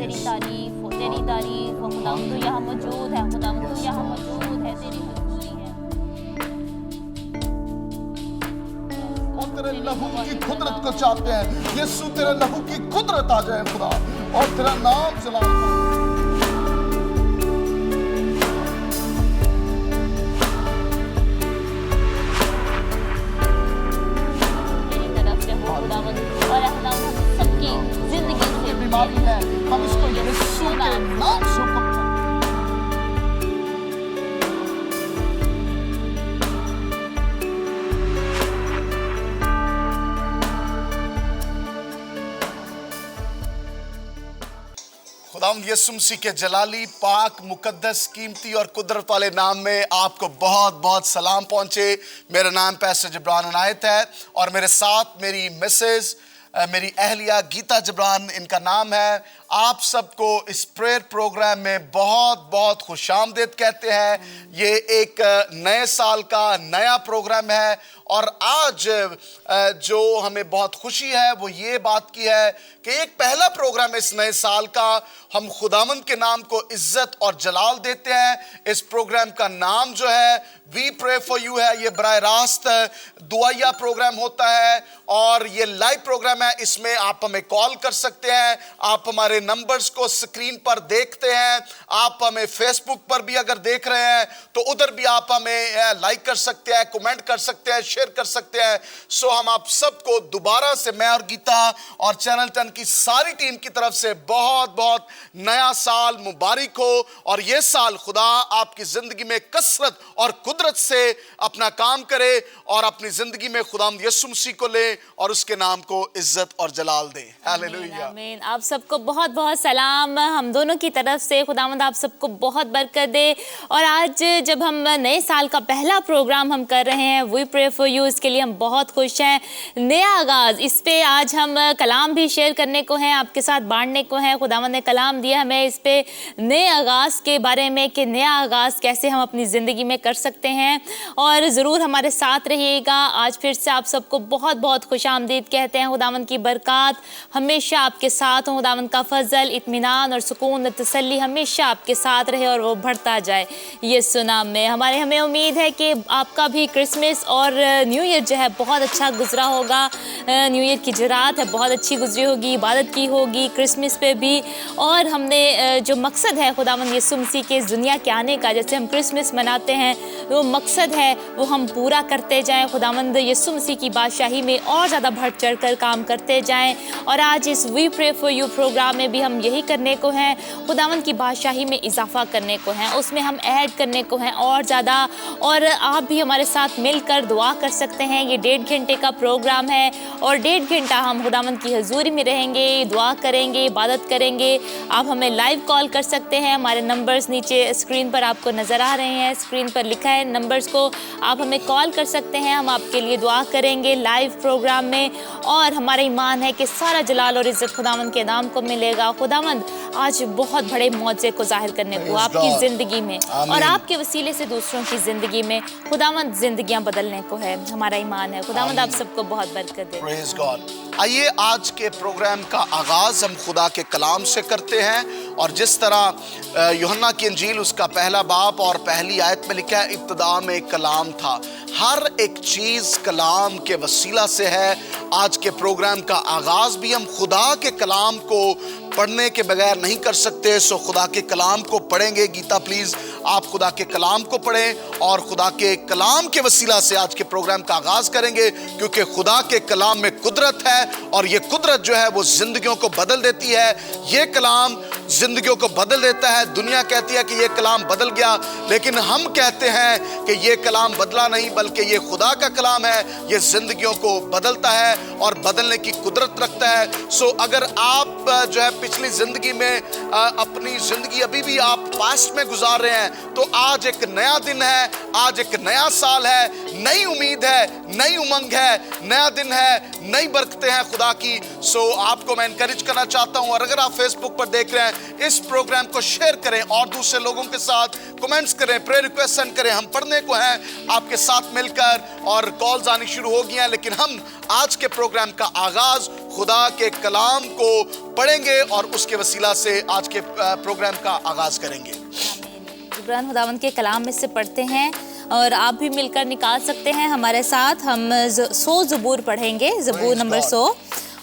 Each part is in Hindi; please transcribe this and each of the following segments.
तेरी तारीफ हो, खुदावंद तू यहाँ मौजूद है, खुदावंद तू यहाँ मौजूद है, तेरी हजूरी है। और तेरे लहू की कुदरत को चाहते हैं। यीशु तेरे लहू की कुदरत आ जाए खुदा, और तेरा नाम जलाल हो। तेरी तरफ से हो खुदावंद, और खुदावंद हम सबकी जिंदगी से बीमारी है, हम इसको यीशु के नाम से हुक्म करते हैं। खुदावंद यीशु मसीह के जलाली, पाक, मुकद्दस, कीमती और कुदरत वाले नाम में आपको बहुत बहुत सलाम पहुंचे। मेरा नाम पैसर जबरान अनायत है और मेरे साथ मेरी मिसेस, मेरी अहलिया गीता जबरान इनका नाम है। आप सबको इस प्रेयर प्रोग्राम में बहुत बहुत खुशामदीद कहते हैं। ये एक नए साल का नया प्रोग्राम है और आज जो हमें बहुत खुशी है वो ये बात की है कि एक पहला प्रोग्राम है इस नए साल का। हम खुदावंद के नाम को इज्जत और जलाल देते हैं। इस प्रोग्राम का नाम जो है वी प्रे फॉर यू है। ये बराह रास्त दुआया प्रोग्राम होता है और ये लाइव प्रोग्राम है। इसमें आप हमें कॉल कर सकते हैं, आप हमारे नंबर्स को स्क्रीन पर देखते हैं, आप हमें फेसबुक पर भी अगर देख रहे हैं तो उधर भी आप हमें लाइक कर सकते हैं, कमेंट कर सकते हैं, शेयर कर सकते हैं। सो हम आप सबको दोबारा से, मैं और गीता और चैनल 10 की सारी टीम की तरफ से बहुत बहुत नया साल मुबारक हो और ये साल खुदा आपकी जिंदगी में कसरत और कुदरत से अपना काम करे और अपनी जिंदगी में खुदा यीशु मसीह को ले और उसके नाम को इज्जत और जलाल दे। हालेलुया, आमीन। आप सबको बहुत बहुत सलाम हम दोनों की तरफ से। खुदावंद आप सबको बहुत बरकत दे। और आज जब हम नए साल का पहला प्रोग्राम हम कर रहे हैं वी प्रे फॉर यू, इसके लिए हम बहुत खुश हैं। नया आगाज, इस पे आज हम कलाम भी शेयर करने को हैं, आपके साथ बांटने को हैं। खुदावंद ने कलाम दिया हमें इस पे नए आगाज के बारे में कि नया आगाज कैसे हम अपनी ज़िंदगी में कर सकते हैं। और ज़रूर हमारे साथ रहिएगा। आज फिर से आप सबको बहुत बहुत खुशामदीद कहते हैं। खुदावंद की बरकत हमेशा आपके साथ हो, खुदावंद का फजल, इत्मीनान और सुकून, तसल्ली हमेशा आपके साथ रहे और वो बढ़ता जाए यीशु नाम में। हमें उम्मीद है कि आपका भी क्रिसमस और न्यू ईयर जो है बहुत अच्छा गुजरा होगा। न्यू ईयर की जो रात है बहुत अच्छी गुजरी होगी, इबादत की होगी क्रिसमस पे भी। और हमने जो मकसद है खुदावंद यीशु मसीह के इस दुनिया के आने का, जैसे हम क्रिसमस मनाते हैं, वो मकसद है वो हम पूरा करते जाएं। खुदावंद यीशु मसीह की बादशाही में और ज़्यादा बढ़ चढ़ कर काम करते जाएं। और आज इस we pray for you programme में भी हम यही करने को हैं, खुदावंद की बादशाही में इजाफा करने को हैं, उसमें हम ऐड करने को हैं और ज़्यादा। और आप भी हमारे साथ मिलकर दुआ कर सकते हैं। ये 1.5 घंटे का प्रोग्राम है और 1.5 घंटा हम खुदावंद की हजूरी में रहेंगे, दुआ करेंगे, इबादत करेंगे। आप हमें लाइव कॉल कर सकते हैं। हमारे नंबर्स नीचे स्क्रीन पर आपको नज़र आ रहे हैं, स्क्रीन पर लिखा है नंबर्स को, आप हमें कॉल कर सकते हैं। हम आपके लिए दुआ करेंगे लाइव प्रोग्राम में। और हमारा ईमान है कि सारा जलाल और इज़्ज़त खुदावंद के नाम को मिलेगा। खुदावंद आज बहुत बड़े मौजे को जाहिर करने को आपकी ज़िंदगी में और आपके वसीले से दूसरों की ज़िंदगी में खुदावंद ज़िंदगियां बदलने को है। हमारा ईमान है। खुदावंद आप सबको बहुत बरकत दे। Praise God. आइए आज के प्रोग्राम का आगाज हम खुदा के कलाम से करते हैं। और जिस तरह यूहन्ना की इंजील उसका पहला बाब और पहली आयत में लिखा है, इब्तिदा में एक कलाम था। हर एक चीज कलाम के वसीला से है। आज के प्रोग्राम का आगाज भी हम खुदा के कलाम को पढ़ने के बगैर नहीं कर सकते। सो खुदा के कलाम को पढ़ेंगे। गीता प्लीज आप खुदा के कलाम को पढ़ें और खुदा के कलाम के वसीला से आज के प्रोग्राम का आगाज करेंगे, क्योंकि खुदा के कलाम में कुदरत है और ये कुदरत जो है वो जिंदगियों को बदल देती है। ये कलाम जिंदगियों को बदल देता है। दुनिया कहती है कि ये कलाम बदल गया, लेकिन हम कहते हैं कि ये कलाम बदला नहीं, बल्कि ये खुदा का कलाम है। ये जिंदगियों को बदलता है और बदलने की कुदरत रखता है। सो अगर आप जो है पिछली जिंदगी में अपनी जिंदगी अभी भी आप पास्ट में गुजार रहे हैं, तो आज एक नया दिन है, आज एक नया साल है, नई उम्मीद है, नई उमंग है, नया दिन है, नई बरकतें हैं खुदा की। सो आपको मैं एनकरेज करना चाहता हूं। और अगर आप फेसबुक पर देख रहे हैं इस प्रोग्राम को शेयर करें और दूसरे लोगों के साथ कमेंट्स करें, प्रेयर रिक्वेस्ट सेंड करें। हम पढ़ने को हैं आपके साथ मिलकर और कॉल्स आनी शुरू हो गई हैं, लेकिन हम आज के प्रोग्राम का आगाज खुदा के कलाम को पढ़ेंगे और उसके वसीला से आज के प्रोग्राम का आगाज करेंगे। इब्रान खुदावंद के कलाम में से पढ़ते हैं और आप भी मिलकर निकाल सकते हैं हमारे साथ। हम 100 ज़बूर पढ़ेंगे, ज़बूर नंबर 100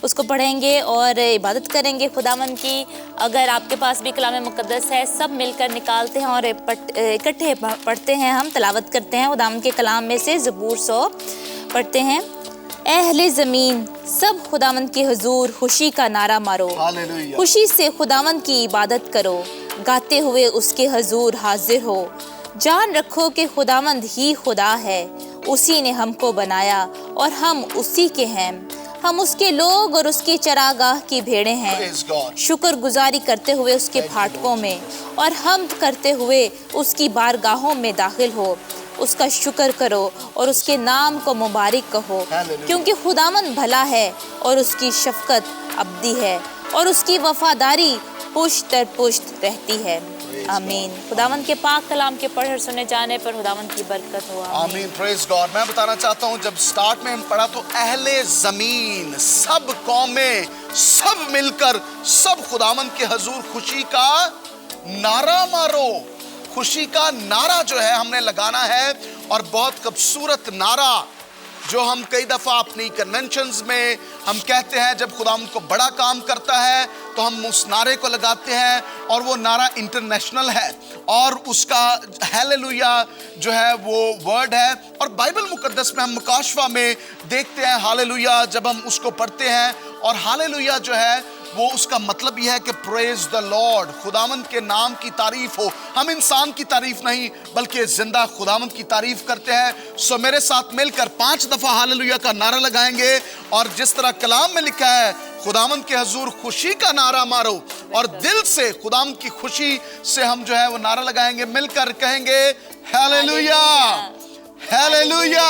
उसको पढ़ेंगे और इबादत करेंगे खुदावंद की। अगर आपके पास भी कलाम मुकद्दस है, सब मिलकर निकालते हैं और इकट्ठे पढ़ते हैं, हम तलावत करते हैं खुदावंद के कलाम में से। ज़बूर 100 पढ़ते हैं। अहले ज़मीन सब खुदावंद के हुजूर खुशी का नारा मारो, खुशी से खुदावंद की इबादत करो, गाते हुए उसके हुजूर हाजिर हो। जान रखो कि खुदावंद ही खुदा है, उसी ने हमको बनाया और हम उसी के हैं। हम उसके लोग और उसके चरागाह की भेड़ें हैं। शुक्र गुजारी करते हुए उसके फाटकों में और हम्द करते हुए उसकी बारगाहों में दाखिल हो। उसका शुक्र करो और उसके नाम को मुबारक कहो, क्योंकि खुदावंद भला है और उसकी शफकत अब्दी है और उसकी वफादारी पुश्त दर पुश्त रहती है। आमीन। खुदावंद के पाक कलाम के पढ़े सुने जाने पर खुदावंद की बरकत हो। आमीन। Praise God. मैं बताना चाहता हूँ, जब स्टार्ट में हम पढ़ा तो अहले जमीन सब कौमें सब मिलकर सब खुदावंद के हुजूर खुशी का नारा मारो। खुशी का नारा जो है हमने लगाना है, और बहुत खूबसूरत नारा जो हम कई दफ़ा अपनी कन्वेंशंस में हम कहते हैं, जब खुदा हमको बड़ा काम करता है तो हम उस नारे को लगाते हैं, और वो नारा इंटरनेशनल है और उसका हालेलुया जो है वो वर्ड है। और बाइबल मुकद्दस में हम मुकाशवा में देखते हैं हालेलुया, जब हम उसको पढ़ते हैं, और हालेलुया जो है वो उसका मतलब यह है कि प्रेज द लॉर्ड, खुदावंद के नाम की तारीफ हो। हम इंसान की तारीफ नहीं बल्कि जिंदा खुदावंद की तारीफ करते हैं। सो मेरे साथ मिलकर 5 दफा हालेलुया का नारा लगाएंगे, और जिस तरह कलाम में लिखा है खुदावंद के हुजूर खुशी का नारा मारो, और दिल से खुदावंद की खुशी से हम जो है वो नारा लगाएंगे, मिलकर कहेंगे हालेलुया हालेलुया।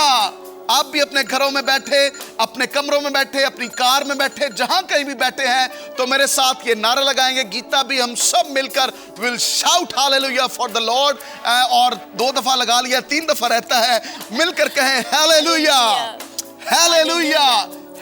आप भी अपने घरों में बैठे, अपने कमरों में बैठे, अपनी कार में बैठे, जहां कहीं भी बैठे हैं, तो मेरे साथ ये नारा लगाएंगे। गीता भी हम सब मिलकर will shout hallelujah for the Lord, और 2 दफा लगा लिया, 3 दफा रहता है, मिलकर कहें hallelujah hallelujah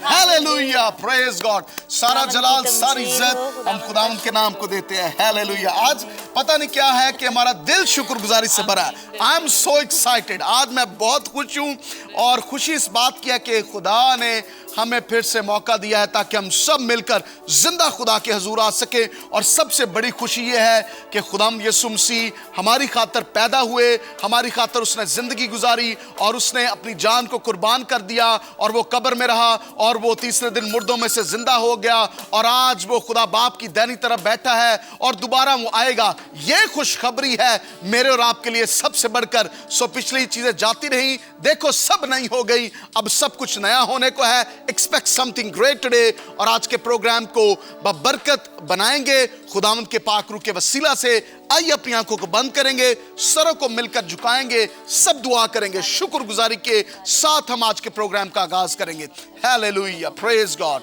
hallelujah. Praise God. सारा जलाल सारी इज्जत हम खुदावंद के नाम को देते हैं। हालेलुया। आज पता नहीं क्या है कि हमारा दिल शुक्रगुजारी से भरा है। I am so excited. आज मैं बहुत खुश हूँ, और खुशी इस बात की है कि खुदा ने हमें फिर से मौका दिया है ताकि हम सब मिलकर जिंदा खुदा के हुजूर आ सके। और सबसे बड़ी खुशी ये है कि खुदाम यीशु मसीह हमारी खातर पैदा हुए, हमारी खातर उसने जिंदगी गुजारी, और उसने अपनी जान को कुर्बान कर दिया, और वो कब्र में रहा, और वो तीसरे दिन मुर्दों में से जिंदा हो गया, और आज वो खुदा बाप की दाहिनी तरफ बैठा है, और दोबारा वो आएगा। ये खुशखबरी है मेरे और आपके लिए सबसे बढ़कर। सो पिछली चीजें जाती रही, देखो सब नई हो गई, अब सब कुछ नया होने को है। Expect something great today. और आज के प्रोग्राम को बबरकत बनाएंगे खुदावंद के पाक रूह के वसीला से। आइए अपनी आंखों को बंद करेंगे, सरों को मिलकर झुकाएंगे, सब दुआ करेंगे, शुक्रगुजारी के साथ हम आज के प्रोग्राम का आगाज करेंगे। Hallelujah. Praise God.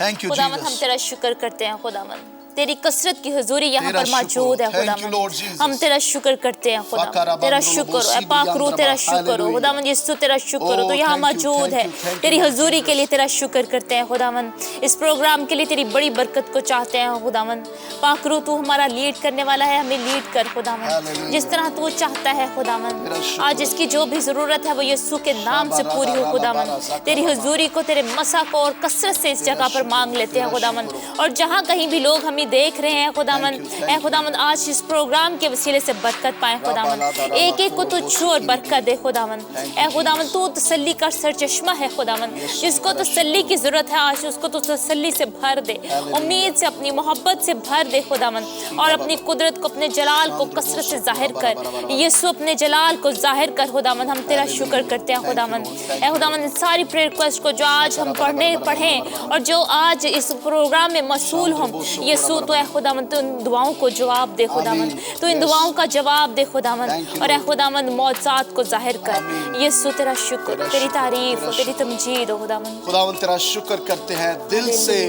Thank you खुदावंद, हम तेरा शुक्र करते हैं खुदावंद, तेरी कसरत की हुजूरी यहाँ पर मौजूद है खुदावंद। हम तेरा शुक्र करते हैं खुदावंद, तेरा शुक्र है पाक रूह, तेरा शुक्र हो खुदावंद यीशु, तेरा शुक्र हो तो यहाँ मौजूद है। तेरी हुजूरी के लिए तेरा शुक्र करते हैं खुदावंद। इस प्रोग्राम के लिए तेरी बड़ी बरकत को चाहते हैं खुदावंद। पाक रूह, तू हमारा लीड करने वाला है, हमें लीड कर खुदावंद जिस तरह तू चाहता है खुदावंद। आज इसकी जो भी जरूरत है वो यीशु के नाम से पूरी हो खुदावंद। तेरी हुजूरी को, तेरे मसा को और कसरत से इस जगह पर मांग लेते हैं खुदावंद। और जहाँ कहीं भी लोग हमें देख रहे हैं खुदावंद, ऐ खुदावंद आज इस प्रोग्राम के वसीले से बरकत पाए खुदावंद। एक एक को तू छू और बरकत दे खुदावंद। ऐ खुदावंद, तू तसल्ली का सरचश्मा है खुदावंद। जिसको तसल्ली की जरूरत है आज उसको तो तसल्ली से भर दे, उम्मीद से, अपनी मोहब्बत से भर दे खुदावंद। और अपनी कुदरत को, अपने जलाल को कसरत से जाहिर कर यीशु, अपने जलाल को जाहिर कर खुदावंद। हम तेरा शुक्र करते हैं खुदावंद। ऐ खुदावंद, सारी प्रेयर रिक्वेस्ट को जो आज हम पढ़ें और जो आज इस प्रोग्राम में मशगूल हों, यीशु तो ऐ खुदावंद तो इन दुआओं को जवाब दे खुदावंद, तो इन दुआओं का जवाब दे खुदावंद। और ऐ खुदावंद मौजज़ात को जाहिर कर यीशु, तेरा शुक्र, तेरी तारीफ हो, तेरी तमजीद हो खुदावंद। खुदावंद तेरा शुक्र करते हैं दिल से,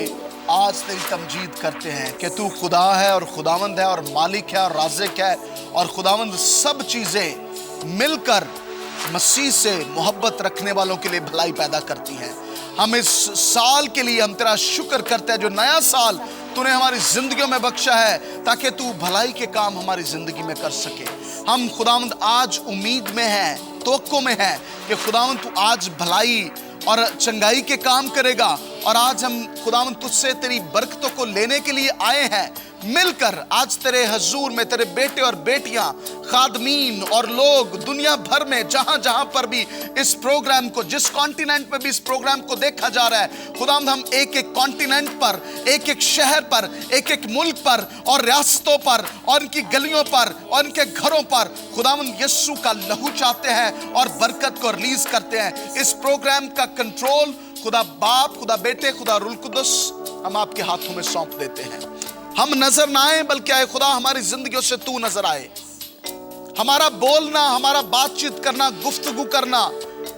आज तेरी तमजीद करते हैं कि तू खुदा है और खुदावंद है और मालिक है और राज़िक है, और खुदावंद सब चीज़ें मिलकर मसीह से मोहब्बत रखने वालों के लिए भलाई पैदा करती हैं। हम इस साल के लिए हम तेरा शुक्र करते हैं, जो नया साल तूने हमारी जिंदगियों में बख्शा है, ताकि तू भलाई के काम हमारी जिंदगी में कर सके। हम खुदावंद आज उम्मीद में हैं, तवक्को में हैं कि खुदावंद तू आज भलाई और चंगाई के काम करेगा। और आज हम खुदावंद तुझसे तेरी बरकतों को लेने के लिए आए हैं। मिलकर आज तेरे हजूर में तेरे बेटे और बेटियां, खादमीन और लोग दुनिया भर में जहां जहां पर भी इस प्रोग्राम को, जिस कॉन्टिनेंट में भी इस प्रोग्राम को देखा जा रहा है, खुदावंद हम एक एक कॉन्टिनेंट पर, एक एक शहर पर, एक एक मुल्क पर और रियासतों पर और इनकी गलियों पर और इनके घरों पर खुदावंद यीशु का लहू चाहते हैं और बरकत को रिलीज करते हैं। इस प्रोग्राम का कंट्रोल खुदा बाप, खुदा बेटे, खुदा रूह कुदस हम आपके हाथों में सौंप देते हैं। हम नजर ना आए, बल्कि आए खुदा हमारी जिंदगियों से तू नजर आए। हमारा बोलना, हमारा बातचीत करना, गुफ्तगू करना,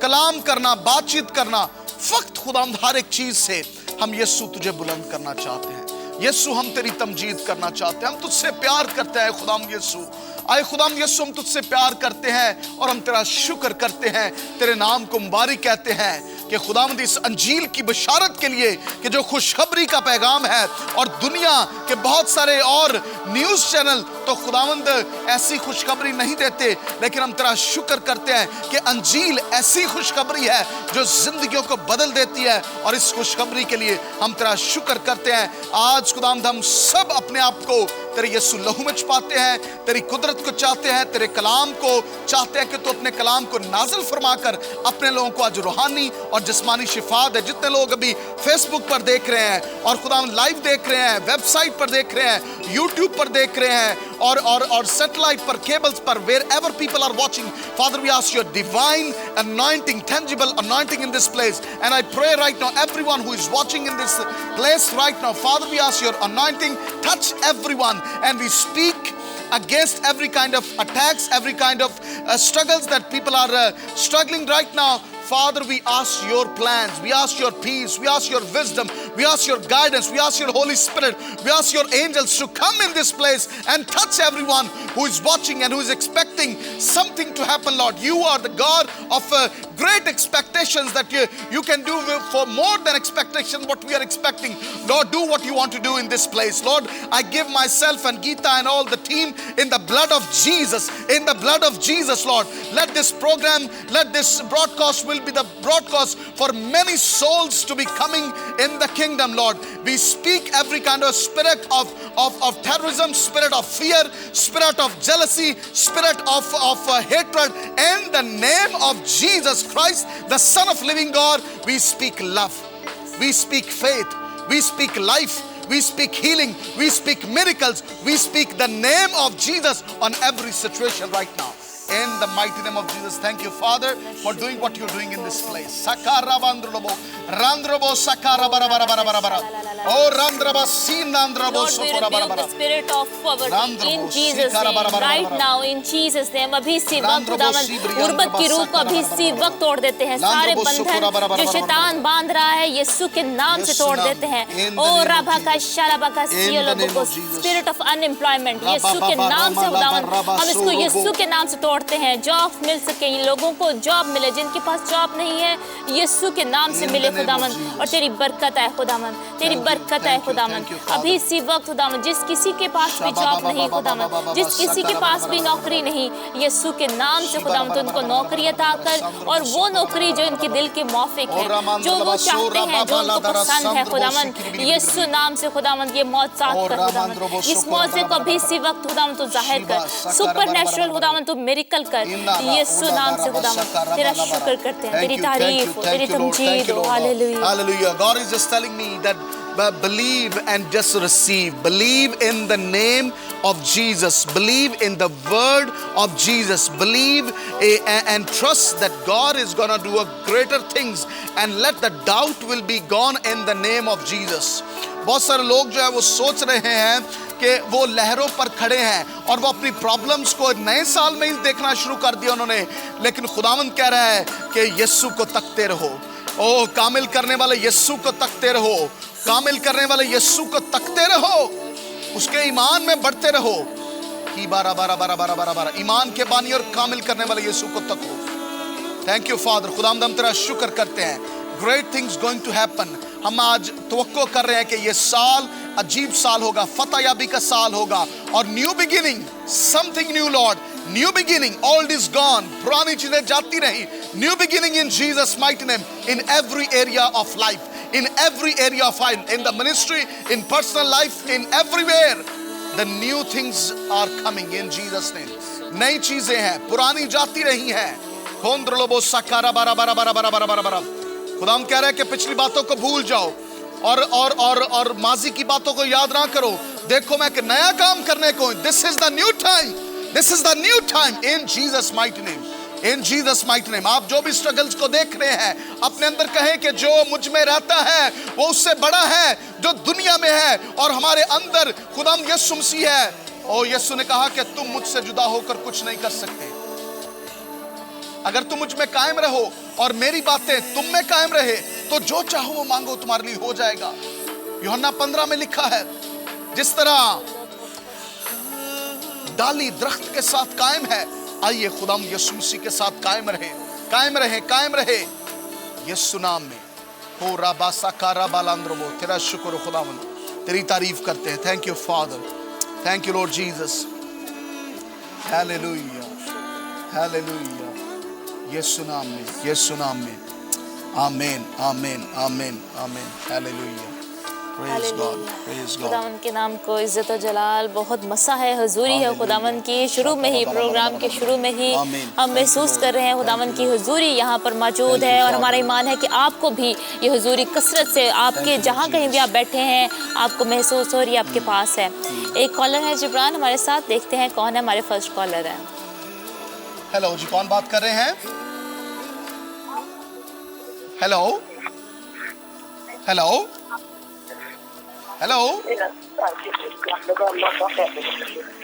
कलाम करना, बातचीत करना, फक्त खुदा हर एक चीज से हम यीशु तुझे बुलंद करना चाहते हैं। यीशु हम तेरी तमजीद करना चाहते हैं, हम तुझसे प्यार करते हैं खुदाम यीशु। आए खुदाम यीशु हम तुझसे प्यार करते हैं और हम तेरा शुक्र करते हैं, तेरे नाम को मुबारक कहते हैं कि खुदावंद इस अंजील की बशारत के लिए कि जो खुशखबरी का पैगाम है, और दुनिया के बहुत सारे और न्यूज़ चैनल तो खुदावंद ऐसी खुशखबरी नहीं देते, लेकिन हम तेरा शुक्र करते हैं कि अंजील ऐसी खुशखबरी है जो जिंदगियों को बदल देती है। और इस खुशखबरी के लिए हम तेरा शुक्र करते हैं। आज खुदावंद हम सब अपने आप को तेरे यीशु लहू में छुपाते हैं, तेरी कुदरत को चाहते हैं, तेरे कलाम को चाहते हैं कि तू अपने कलाम को नाज़िल फरमाकर अपने लोगों को आज रूहानी और जिस्मानी शिफा दे। जितने लोग अभी फेसबुक पर देख रहे हैं और खुदा लाइव देख रहे हैं, वेबसाइट पर देख रहे हैं, यूट्यूब पर देख रहे हैं और सैटेलाइट पर, केबल्स पर, wherever people are watching, Father, we ask your divine anointing, tangible anointing in this place. And I pray right now, everyone who is watching in this place right now, Father, we ask your anointing, touch everyone, and we speak against every kind of attacks, every kind of struggles that people are struggling right now. Father, we ask your plans, we ask your peace, we ask your wisdom, we ask your guidance, we ask your Holy Spirit, we ask your angels to come in this place and touch everyone who is watching and who is expecting something to happen, Lord. You are the God of great expectations, that you can do for more than expectation what we are expecting. Lord, do what you want to do in this place. Lord, I give myself and Geeta and all the team in the blood of Jesus, in the blood of Jesus, Lord. Let this program, let this broadcast will be the broadcast for many souls to be coming in the kingdom, Lord. We speak every kind of spirit of terrorism, spirit of fear, spirit of jealousy, spirit of hatred. In the name of Jesus Christ, the Son of living God, we speak love, we speak faith, we speak life, we speak healing, we speak miracles, we speak the name of Jesus on every situation right now. In the mighty name of Jesus, thank you, Father, for doing what you're doing in this place. Sakara bandrobo, randrobo sakara bara bara bara bara bara. Oh, randraba sin randrabo sokora bara bara. The spirit of poverty in Jesus name right now, in Jesus name. अभी इसी वक्त खुदावंद गुर्बत की रूह को अभी इसी वक्त तोड़ देते हैं। सारे बंधन जो शैतान बांध रहा है, यीशु के नाम से तोड़ देते हैं। ओ रबा का शराबा का सियोलो को स्पिरिट ऑफ अनएम्प्लॉयमेंट यीशु के नाम से खुदावंद हम इसको यीशु के नाम से तोड़ते हैं। जॉब मिल सके, इन लोगों को जॉब मिले, जिनके पास जॉब नहीं है यीशु के नाम से मिले खुदावंद। और तेरी बरकत है खुदावंद, तेरी बरकत है खुदावंद। अभी इसी वक्त खुदावंद जिस किसी के पास भी जॉब नहीं खुदावंद, जिस किसी के पास भी नौकरी नहीं, यीशु के नाम से खुदावंद उनको नौकरी अता कर, और वो नौकरी जो इनके दिल के मौफिक है, जो वो चाहते हैं, जो उनको पसंद है खुदावंद, यीशु नाम से खुदावंद ये मौत साथ कर खुदावंद। इस मौजे को अभी इसी वक्त खुदावंद तू जाहिर कर, सुपरनैचुरल खुदावंद तू मिरेकल कर यीशु नाम से खुदावंद। तेरा शुक्र करते हैं, तेरी तारीफ हो, तेरी तमजीद हो। Hallelujah, hallelujah. God is just telling me that believe and just receive. Believe in the name of Jesus. Believe in the word of Jesus. Believe and trust that God is going to do a greater things, and let the doubt will be gone in the name of Jesus. बहुत सारे लोग जो है वो सोच रहे हैं कि वो लहरों पर खड़े हैं और वो अपनी प्रॉब्लम्स को नए साल में ही देखना शुरू कर दिया उन्होंने, लेकिन खुदावंद कह रहा है कि यीशु को तकते रहो। ओ कामिल करने वाले यीशु को तकते रहो। कामिल करने वाले यीशु को तकते रहो, उसके ईमान में बढ़ते रहो। कि बारह बारह बारह बारह बारह बारह ईमान के बानी और कामिल करने वाले यीशु को तको। Thank you father. खुदावंद हम तेरा शुक्र करते हैं। Great things going to happen. हम आज तवक्को कर रहे हैं कि ये साल अजीब साल होगा, फतह याबी का साल होगा और new beginning, something new Lord, new beginning, old is gone, पुरानी चीजें जाती रही, new beginning in Jesus mighty name, in every area of life, in every area of life, in the ministry, in personal life, in everywhere, the new things are coming in Jesus name. नई चीजें हैं, पुरानी जाती रही हैं। खोंद्रलोबो सकारा बारा बारा बारा बारा बारा बारा बारा। खुदा हम कह रहे हैं कि पिछली बातों को भूल जाओ और माजी की बातों को याद ना करो। देखो मैं एक नया काम करने को, this is the new time, this is the new time in Jesus mighty name, in Jesus mighty name। आप जो भी स्ट्रगल्स को देख रहे हैं, अपने अंदर कहें कि जो मुझ में रहता है वो उससे बड़ा है जो दुनिया में है, और हमारे अंदर खुदाम यीशु मसीह है। और यीशु ने कहा कि तुम मुझसे जुदा होकर कुछ नहीं कर सकते। अगर तुम मुझ में कायम रहो और मेरी बातें तुम में कायम रहे तो जो चाहो वो मांगो, तुम्हारे लिए हो जाएगा। यूहन्ना 15 में लिखा है, जिस तरह डाली दरख्त के साथ कायम है, आइए खुदाम यीशु मसीह के साथ कायम रहे, कायम रहे, कायम रहे यीशु नाम में। हो राबासा कारा बालांद्रबो। तेरा शुक्र खुदावंद, तेरी तारीफ करते हैं। Thank you father, thank you Lord Jesus. Hallelujah, hallelujah. Yeshu नाम में, यीशु नाम में। आमीन, आमीन, आमीन, आमीन। Hallelujah. Praise God, praise God। खुदावंद के नाम को इज्जत और जलाल। बहुत मसा है, हुजूरी है खुदावंद की। शुरू में ही, प्रोग्राम के शुरू में ही हम महसूस कर रहे हैं खुदावंद की हुजूरी यहाँ पर मौजूद है, और हमारा ईमान है कि आपको भी ये हुजूरी कसरत से, आपके जहाँ कहीं भी आप बैठे हैं, आपको महसूस हो रही है, आपके पास है। एक कॉलर है जिब्रान हमारे साथ, देखते हैं कौन है। हमारे फर्स्ट कॉलर है। हेलो जी, कौन बात कर रहे हैं? हेलो, हेलो, हेलो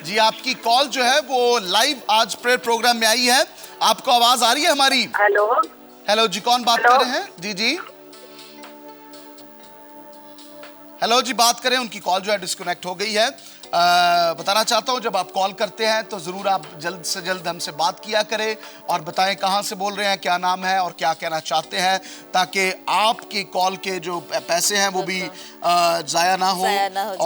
जी, आपकी कॉल जो है वो लाइव आज प्रेयर प्रोग्राम में आई है। आपको आवाज आ रही है हमारी? हेलो, हेलो जी, कौन बात कर रहे हैं? जी जी, हेलो जी, बात करें। उनकी कॉल जो है डिस्कनेक्ट हो गई है। बताना चाहता हूं, जब आप कॉल करते हैं तो जरूर आप जल्द से जल्द हमसे बात किया करें और बताएं कहां से बोल रहे हैं, क्या नाम है और क्या कहना चाहते हैं, ताकि आपकी कॉल के जो पैसे हैं वो भी जाया ना हो।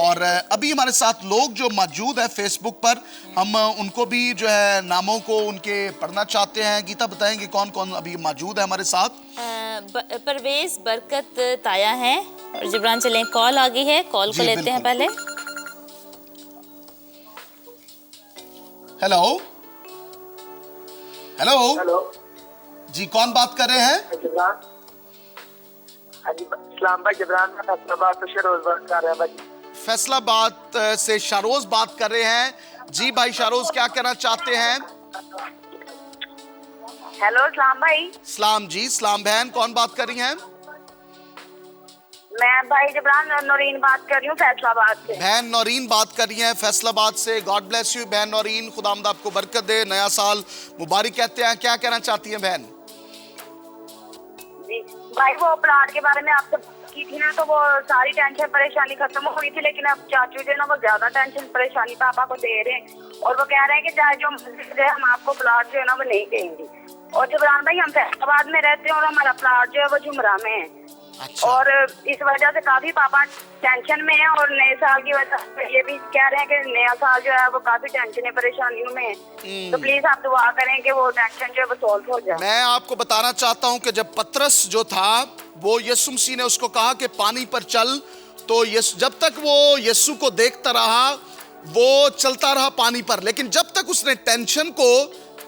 और अभी हमारे साथ लोग जो मौजूद है फेसबुक पर, हम उनको भी जो है नामों को उनके पढ़ना चाहते हैं। गीता बताएंगे कौन कौन अभी मौजूद है हमारे साथ? परवेज, बरकत, ताया है और जिब्रान। चलें, कॉल आ गई है, कॉल को लेते हैं पहले। हेलो, हेलो, हेलो जी, कौन बात कर रहे हैं? जिब्रान, इस्लाम भाई जिब्रान का फैसलाबाद से शरोज बात कर रहे हैं भाई। फैसलाबाद से शारोज बात कर रहे हैं। जी भाई शारोज, क्या कहना चाहते हैं? हेलो इस्लाम भाई। सलाम जी, सलाम बहन, कौन बात कर रही हैं? मैं भाई जिब्रान नौरीन बात कर रही हूँ फैसलाबाद से। बहन नौरीन बात कर रही हैं फैसलाबाद से। गॉड ब्लेस यू बहन नौरीन, खुदावंद आपको बरकत दे, नया साल मुबारक कहते हैं। क्या कहना चाहती हैं बहन? जी भाई, वो प्लाट के बारे में आपसे की थी ना, तो वो सारी टेंशन परेशानी खत्म हो गई थी, लेकिन अब चाचू जो है ना वो ज्यादा टेंशन परेशानी पापा को दे रहे हैं, और वो कह रहे हैं कि चाहे जो मर्जी है हम आपको प्लाट जो है ना वो नहीं देंगे। और जिब्रान भाई, हम फैसलाबाद में रहते हैं और हमारा प्लाट जो है वो झुमरा में है। अच्छा। और इस वजह से काफी पापा टेंशन में है, और नए साल की वजह से ये भी कह रहे हैं कि नया साल जो है वो काफी टेंशन है, परेशानियों में है। तो प्लीज आप दुआ करें कि वो टेंशन जो है वो सॉल्व हो जाए। मैं आपको बताना चाहता हूं कि जब पतरस जो था वो यीशु मसीह ने उसको कहा कि पानी पर चल, तो जब तक वो यीशु को देखता रहा वो चलता रहा पानी पर, लेकिन जब तक उसने टेंशन को,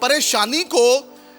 परेशानी को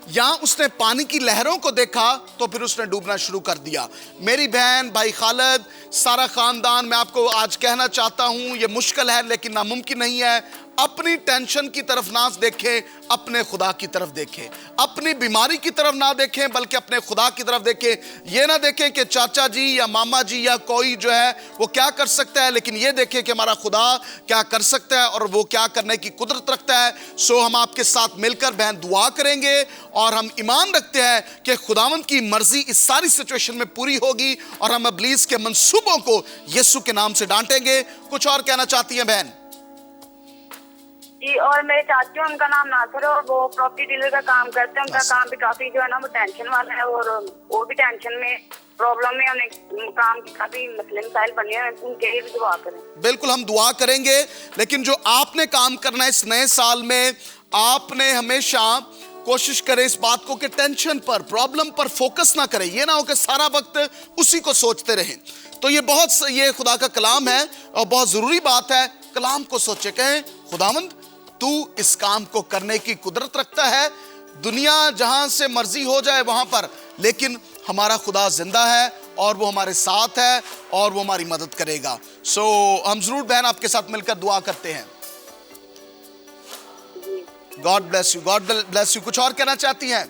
या उसने पानी की लहरों को देखा तो फिर उसने डूबना शुरू कर दिया। मेरी बहन, भाई खालिद, सारा खानदान, मैं आपको आज कहना चाहता हूं, ये मुश्किल है लेकिन नामुमकिन नहीं है। अपनी टेंशन की तरफ ना देखें, अपने खुदा की तरफ देखें। अपनी बीमारी की तरफ ना देखें बल्कि अपने खुदा की तरफ देखें। ये ना देखें कि चाचा जी या मामा जी या कोई जो है वो क्या कर सकता है, लेकिन ये देखें कि हमारा खुदा क्या कर सकता है और वो क्या करने की कुदरत रखता है। सो हम आपके साथ मिलकर बहन दुआ करेंगे और हम ईमान रखते हैं कि खुदावंद की मर्जी इस सारी सिचुएशन में पूरी होगी और हम इब्लीस के मंसूबों को यीशु के नाम से डांटेंगे। कुछ और कहना चाहती हैं बहन? जी, और मेरे चाचू, उनका नाम नासिर है और वो प्रॉपर्टी डीलर का काम करते हैं। उनका काम भी काफी जो है ना वो टेंशन वाला है और वो भी टेंशन में, प्रॉब्लम में, उन्हें काम की काफी मसले मसाइल बने हैं, उनके लिए भी दुआ करें। बिल्कुल हम दुआ करेंगे, लेकिन जो आपने काम करना है इस नए साल में, आपने हमेशा कोशिश करें इस बात को कि टेंशन पर, प्रॉब्लम पर फोकस ना करें। ये ना हो कि सारा वक्त उसी को सोचते रहें। तो ये खुदा का कलाम है और बहुत जरूरी बात है, कलाम को सोचे, कहें खुदावंद तू इस काम को करने की कुदरत रखता है, दुनिया जहां से मर्जी हो जाए वहां पर, लेकिन हमारा खुदा जिंदा है और वो हमारे साथ है और वो हमारी मदद करेगा। हम जरूर बहन आपके साथ मिलकर दुआ करते हैं। God bless you, God bless you. कुछ और कहना चाहती हैं?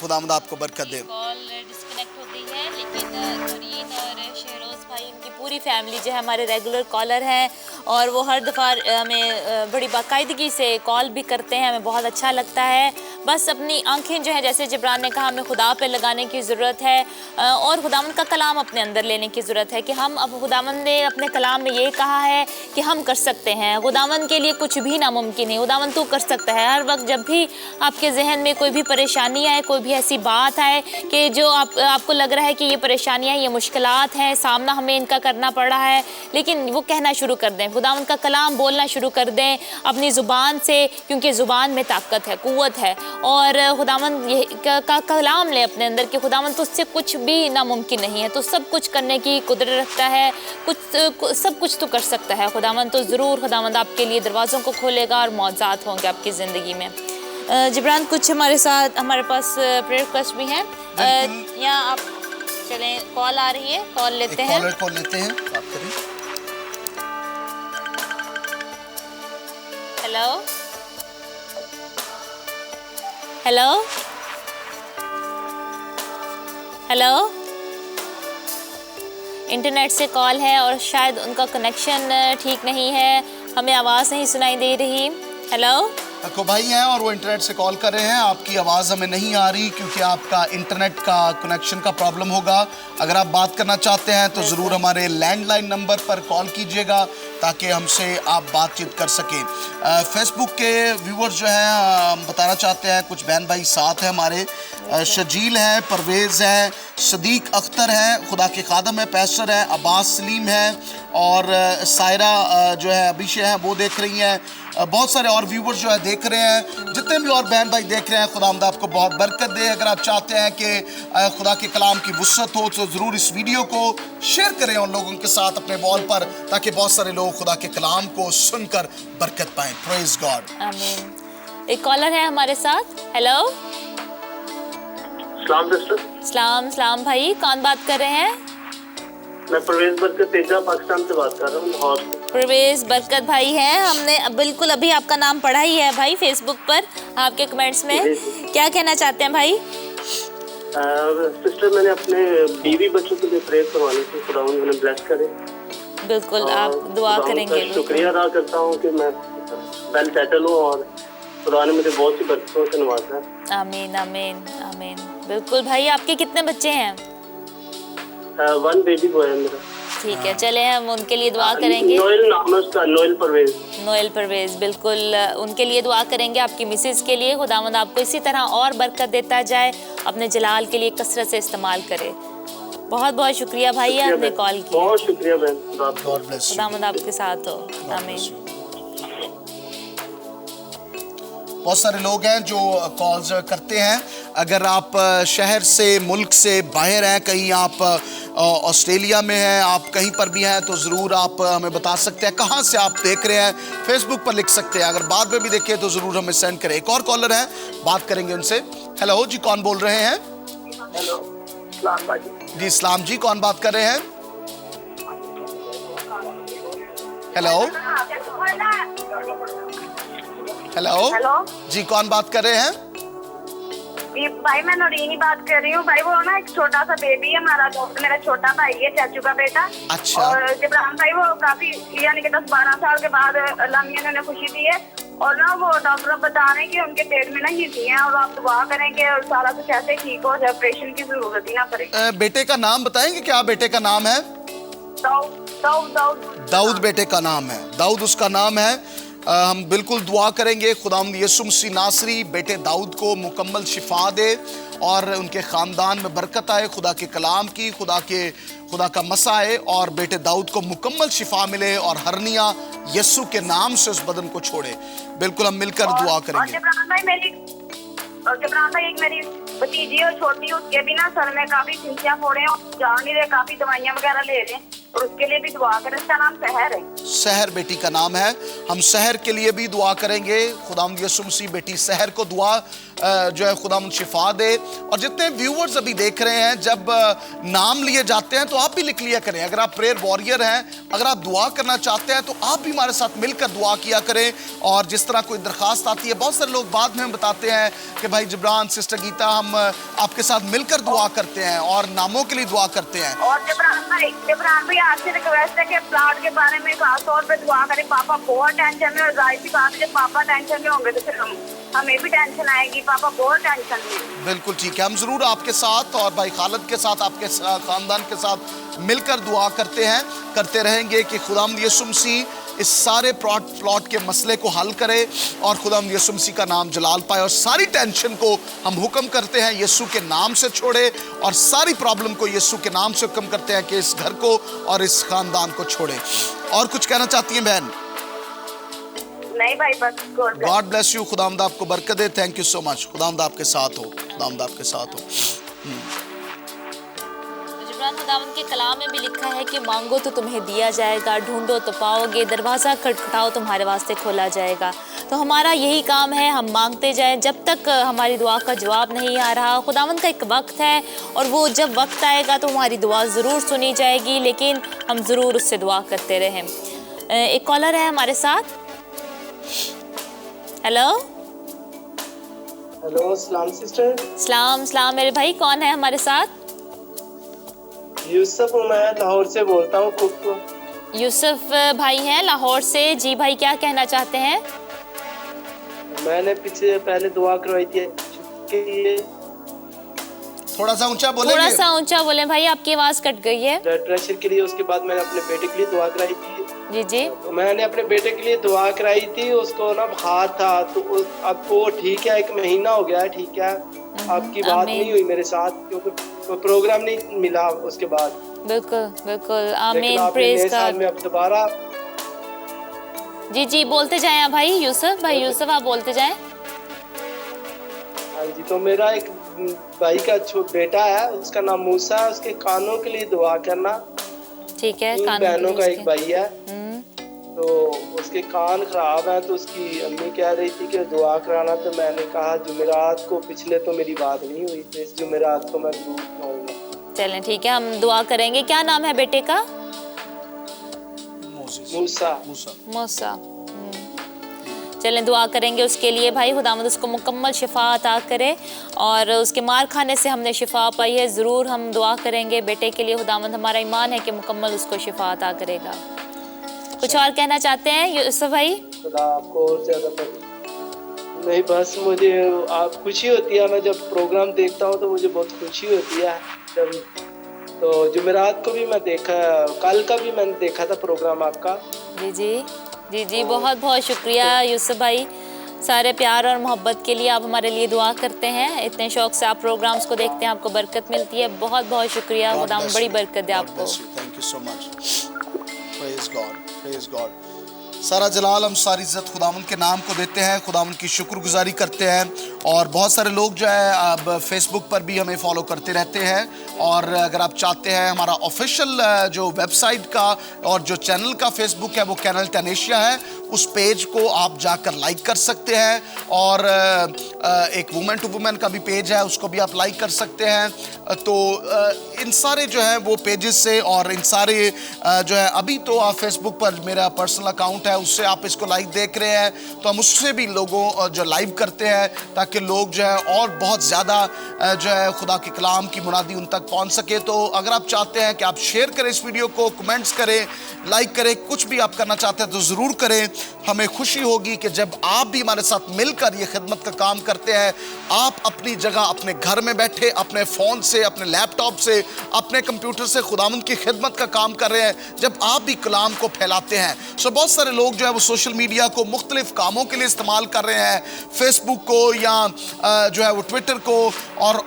खुदावंद आपको बरकत दे। कॉल डिस्कनेक्ट हो गई है, लेकिन नूरीन और शहरोज भाई, उनकी पूरी फैमिली जो है हमारे रेगुलर कॉलर हैं और वो हर दफ़ा हमें बड़ी बाकायदगी से कॉल भी करते हैं। हमें बहुत अच्छा लगता है। बस अपनी आंखें जो है, जैसे जिब्रान ने कहा, हमें खुदा पे लगाने की ज़रूरत है और खुदावंद का कलाम अपने अंदर लेने की ज़रूरत है कि हम, अब खुदावंद ने अपने कलाम में ये कहा है कि हम कर सकते हैं। खुदावंद के लिए कुछ भी नामुमकिन नहीं। खुदावंद तू कर सकता है। हर वक्त जब भी आपके जहन में कोई भी परेशानी आए, कोई भी ऐसी बात आए कि जो आपको लग रहा है कि ये परेशानियां, ये मुश्किलात हैं, सामना हमें इनका करना पड़ रहा है, लेकिन वो कहना शुरू कर दें, खुदावंद का कलाम बोलना शुरू कर दें अपनी ज़ुबान से, क्योंकि ज़ुबान में ताकत है, कुव्वत है। और खुदावंद का कलाम ले अपने अंदर कि खुदावंद तुझसे कुछ भी नामुमकिन नहीं है, तो सब कुछ करने की कुदरत रखता है, सब कुछ तो कर सकता है खुदावंद। तो ज़रूर खुदावंद आपके लिए दरवाज़ों को खोलेगा और मौज़ात होंगे आपकी ज़िंदगी में। जिब्रान, कुछ हमारे पास प्रेयर रिक्वेस्ट भी हैं, या आप चलें, कॉल आ रही है, कॉल लेते हैं। कॉलर को लेते हैं, बात करें। हेलो हेलो हेलो, इंटरनेट से कॉल है और शायद उनका कनेक्शन ठीक नहीं है, हमें आवाज़ नहीं सुनाई दे रही। हेलो, अको भाई हैं और वो इंटरनेट से कॉल कर रहे हैं, आपकी आवाज़ हमें नहीं आ रही क्योंकि आपका इंटरनेट का कनेक्शन का प्रॉब्लम होगा। अगर आप बात करना चाहते हैं तो ज़रूर हमारे लैंडलाइन नंबर पर कॉल कीजिएगा ताकि हमसे आप बातचीत कर सकें। फेसबुक के व्यूअर्स जो हैं, हम बताना चाहते हैं, कुछ बहन भाई साथ हैं हमारे, शजील है, परवेज़ है, सदीक अख्तर है, खुदा के खादम है, पैसर है, अब्बास सलीम है और सायरा जो है अभिषेक है, वो देख रही हैं। बहुत सारे और व्यूवर्स जो है देख रहे हैं। जितने भी और बहन भाई देख रहे हैं, खुदावंद आपको बहुत बरकत दे। अगर आप चाहते हैं कि खुदा के कलाम की वुसअत हो तो ज़रूर इस वीडियो को शेयर करें उन लोगों के साथ अपने वॉल पर, ताकि बहुत सारे लोग खुदा के कलाम को सुनकर बरकत पाएं। Praise God. आमीन। एक कॉलर है हमारे साथ। हेलो, सलाम भाई, कौन बात कर रहे हैं? मैं परवेज बरकत तेजा पाकिस्तान से बात कर रहा हूँ, लाहौर। परवेज बरकत भाई हैं, हमने बिल्कुल अभी आपका नाम पढ़ा ही है भाई फेसबुक पर आपके कमेंट्स में। क्या कहना चाहते हैं भाई? सिस्टर, मैंने अपने बीवी बच्चों के लिए प्रेयर करवानी थी, खुदा उन्हें ब्लेस करे। बिल्कुल, आप दुआ करेंगे। शुक्रिया अदा करता हूँ कि मैं वेल सेटल हूँ और खुदा ने मुझे बहुत सी बरकतों से नवाजा है। आमीन आमीन आमीन। बिल्कुल भाई, आपके कितने बच्चे हैं? 1 बेबी बॉय है मेरा। ठीक है, चले हम उनके लिए दुआ करेंगे। नोएल नाम है उसका, नोएल परवेज। नोएल परवेज, बिल्कुल उनके लिए दुआ करेंगे, आपकी मिसेज के लिए। खुदावंद आपको इसी तरह और बरकत देता जाए, अपने जलाल के लिए कसरत से इस्तेमाल करे। बहुत बहुत शुक्रिया भाई, आपने कॉल किया। बहुत शुक्रिया बहन, गॉड ब्लेस यू। खुदावंद आपके साथ हो। आमीन। बहुत सारे लोग हैं जो कॉल्स करते हैं। अगर आप शहर से, मुल्क से बाहर हैं, कहीं आप ऑस्ट्रेलिया में हैं, आप कहीं पर भी हैं, तो ज़रूर आप हमें बता सकते हैं कहाँ से आप देख रहे हैं। फेसबुक पर लिख सकते हैं, अगर बाद में भी देखें तो ज़रूर हमें सेंड करें। एक और कॉलर है, बात करेंगे उनसे। हेलो जी, कौन बोल रहे हैं? हेलो, सलाम भाई जी, इस्लाम जी, कौन बात कर रहे हैं? हेलो हेलो जी, कौन बात कर रहे हैं? भाई मैं नौरीनी बात कर रही हूँ। भाई वो ना एक छोटा सा बेबी है हमारा, मेरा छोटा भाई है, चाचू का बेटा। अच्छा। और जिब्रान भाई वो काफी, यानी कि 10-12 साल के बाद अल्लाह मियां ने खुशी दी है और ना वो डॉक्टर बता रहे हैं कि उनके पेट में ना हिस्सी है और आप दुआ करें कि सारा कुछ ऐसे ठीक हो जाए, ऑपरेशन की जरूरत ही ना पड़े। बेटे का नाम बताएंगे, क्या बेटे का नाम है? दाऊद बेटे का नाम है, दाऊद उसका नाम है। हम बिल्कुल दुआ करेंगे खुदावंद यीशु मसीह नासरी बेटे दाऊद को मुकम्मल शिफा दे और उनके ख़ानदान में बरकत आए, खुदा के कलाम की, खुदा का मसा आए और बेटे दाऊद को मुकम्मल शिफा मिले और हरनिया यीशु के नाम से उस बदन को छोड़े। बिल्कुल हम मिलकर दुआ करेंगे। जबरान भाई एक मेरी भतीजी और छोटी, उसके भी ना सर में काफी चिंचियां फोड़े और जा नहीं रहे, काफी दवाइयां वगैरह ले रहे हैं और उसके लिए भी दुआ करें। उसका नाम सहर है। सहर बेटी का नाम है। हम सहर के लिए भी दुआ करेंगे। खुदावंद यीशु मसीह बेटी सहर को दुआ जो है खुदावंद शिफा दे। और जितने व्यूअर्स अभी देख रहे हैं, जब नाम लिए जाते हैं तो आप भी लिख लिया करें। अगर आप प्रेयर वॉरियर हैं, अगर आप दुआ करना चाहते हैं तो आप भी हमारे साथ मिलकर दुआ किया करें। और जिस तरह कोई दरखास्त आती है, बहुत सारे लोग बाद में हम बताते हैं कि भाई जिब्रान, सिस्टर गीता, हम आपके साथ मिलकर दुआ करते हैं और नामों के लिए दुआ करते हैं। और जिब्रान भाई आपसे रिक्वेस्ट है कि प्लाट के बारे में खास तौर पे दुआ करें। पापा बहुत टेंशन में, और जाहिर सी बात है जब पापा टेंशन में होंगे तो फिर हमें भी टेंशन आएगी। पापा बहुत टेंशन में। बिल्कुल ठीक है, हम जरूर आपके साथ और भाई खालिद के साथ, आपके खानदान के साथ मिलकर दुआ करते रहेंगे कि खुदावंद यीशु मसीह इस सारे प्लॉट के मसले को हल करे और खुदावंद यीशु मसीह का नाम जलाल पाए। और सारी टेंशन को हम हुक्म करते हैं यीशु के नाम से छोड़े और सारी प्रॉब्लम को यीशु के नाम से हुक्म करते हैं कि इस घर को और इस खानदान को छोड़े। और कुछ कहना चाहती हैं बहन? नहीं भाई, बस गॉड ब्लेस यू। खुदावंद आपको बरकत दे। Thank you so much. खुदावंद आपके साथ हो, खुदावंद आपके साथ हो। खुदावंद के कलाम में भी लिखा है कि मांगो तो तुम्हें दिया जाएगा, ढूंढो तो पाओगे, दरवाज़ा खटखटाओ तुम्हारे वास्ते खोला जाएगा। तो हमारा यही काम है, हम मांगते जाएं जब तक हमारी दुआ का जवाब नहीं आ रहा। खुदावंद का एक वक्त है और वो जब वक्त आएगा तो हमारी दुआ ज़रूर सुनी जाएगी, लेकिन हम ज़रूर उससे दुआ करते रहें। एक कॉलर है हमारे साथ। हेलो सलाम सिस्टर। सलाम मेरे भाई, कौन है हमारे साथ? यूसुफ, मैं लाहौर से बोलता हूँ। यूसुफ भाई हैं लाहौर से। जी भाई, क्या कहना चाहते हैं? मैंने पहले दुआ करवाई थी के लिए। थोड़ा सा ऊंचा बोलेंगे? थोड़ा सा ऊंचा बोलें भाई, आपकी आवाज कट गई है। ब्लड प्रेशर के लिए। उसके बाद मैंने अपने बेटे के लिए दुआ कराई थी। जी तो मैंने अपने बेटे के लिए दुआ कराई थी। उसको ना बुखार था, तो अब वो ठीक है, 1 महीना हो गया है, ठीक है। आपकी बात नहीं हुई मेरे साथ क्योंकि कोई प्रोग्राम नहीं मिला उसके बाद। बिल्कुल आमीन, प्रेज गॉड। में अब दोबारा जी बोलते जाएं भाई। यूसुफ आप बोलते जाएं। हाँ जी, तो मेरा एक भाई का बेटा है, उसका नाम मूसा है। उसके कानों के लिए दुआ करना। ठीक है। बहनों का एक भाई है, तो उसके कान खराब हैं, तो उसकी अम्मी कह रही थी कि दुआ कराना। तो मैंने कहा जुमेरात को, पिछले तो मेरी बात नहीं हुई, तो इस जुमेरात को मैं जरूर कराऊंगा। चलें ठीक है, हम दुआ करेंगे। क्या नाम है बेटे का? मूसा। चलें दुआ करेंगे उसके लिए भाई। खुदावंद उसको मुकम्मल शिफा अता करे और उसके मार खाने से हमने शिफा पाई है। ज़रूर हम दुआ करेंगे बेटे के लिए। खुदावंद, हमारा ईमान है कि मुकम्मल उसको शिफा अता करेगा। कुछ और कहना चाहते हैं यूसुफ भाई? खुदा आपको और ज़्यादा नहीं, बस मुझे आप खुशी होती है। मैं जब प्रोग्राम देखता हूँ तो मुझे बहुत खुशी होती है। जब तो जुमेरात को भी मैं देखा, कल का भी मैंने देखा था प्रोग्राम आपका। जी बहुत शुक्रिया यूसुफ भाई, सारे प्यार और मोहब्बत के लिए। आप हमारे लिए दुआ करते हैं, इतने शौक से आप प्रोग्राम्स को देखते हैं, आपको बरकत मिलती है। बहुत शुक्रिया। खुदा बड़ी बरकत दे आपको। Thank you so much. Praise God. सारा जलाल, हम सारी इज्जत खुदावंद के नाम को देते हैं, खुदावंद की शुक्रगुजारी करते हैं। और बहुत सारे लोग जो है अब फेसबुक पर भी हमें फॉलो करते रहते हैं। और अगर आप चाहते हैं, हमारा ऑफिशियल जो वेबसाइट का और जो चैनल का फेसबुक है वो कैनल टेनेशिया है, उस पेज को आप जाकर लाइक कर सकते हैं। और एक वुमेन टू वुमेन का भी पेज है, उसको भी आप लाइक कर सकते हैं। तो इन सारे जो है वो पेजेस से और इन सारे जो है, अभी तो आप फेसबुक पर मेरा पर्सनल अकाउंट है, उससे आप इसको लाइव देख रहे हैं, तो हम उससे भी लोगों जो लाइव करते हैं ताकि लोग जो है और बहुत ज़्यादा जो है खुदा के कलाम की मुनादी उन तक पहुंच सके। तो अगर आप चाहते हैं कि आप शेयर करें इस वीडियो को, कमेंट्स करें, लाइक करें, कुछ भी आप करना चाहते हैं तो ज़रूर करें। हमें खुशी होगी कि जब आप भी हमारे साथ मिलकर ये खिदमत का काम करते हैं। आप अपनी जगह अपने घर में बैठे अपने फ़ोन से, अपने लैपटॉप से, अपने कंप्यूटर से खुदावंद की खिदमत का काम कर रहे हैं, जब आप भी कलाम को फैलाते हैं। सो बहुत सारे लोग जो है वो सोशल मीडिया को मुख्तलिफ कामों के लिए इस्तेमाल कर रहे हैं, फेसबुक को या जो है वो ट्विटर को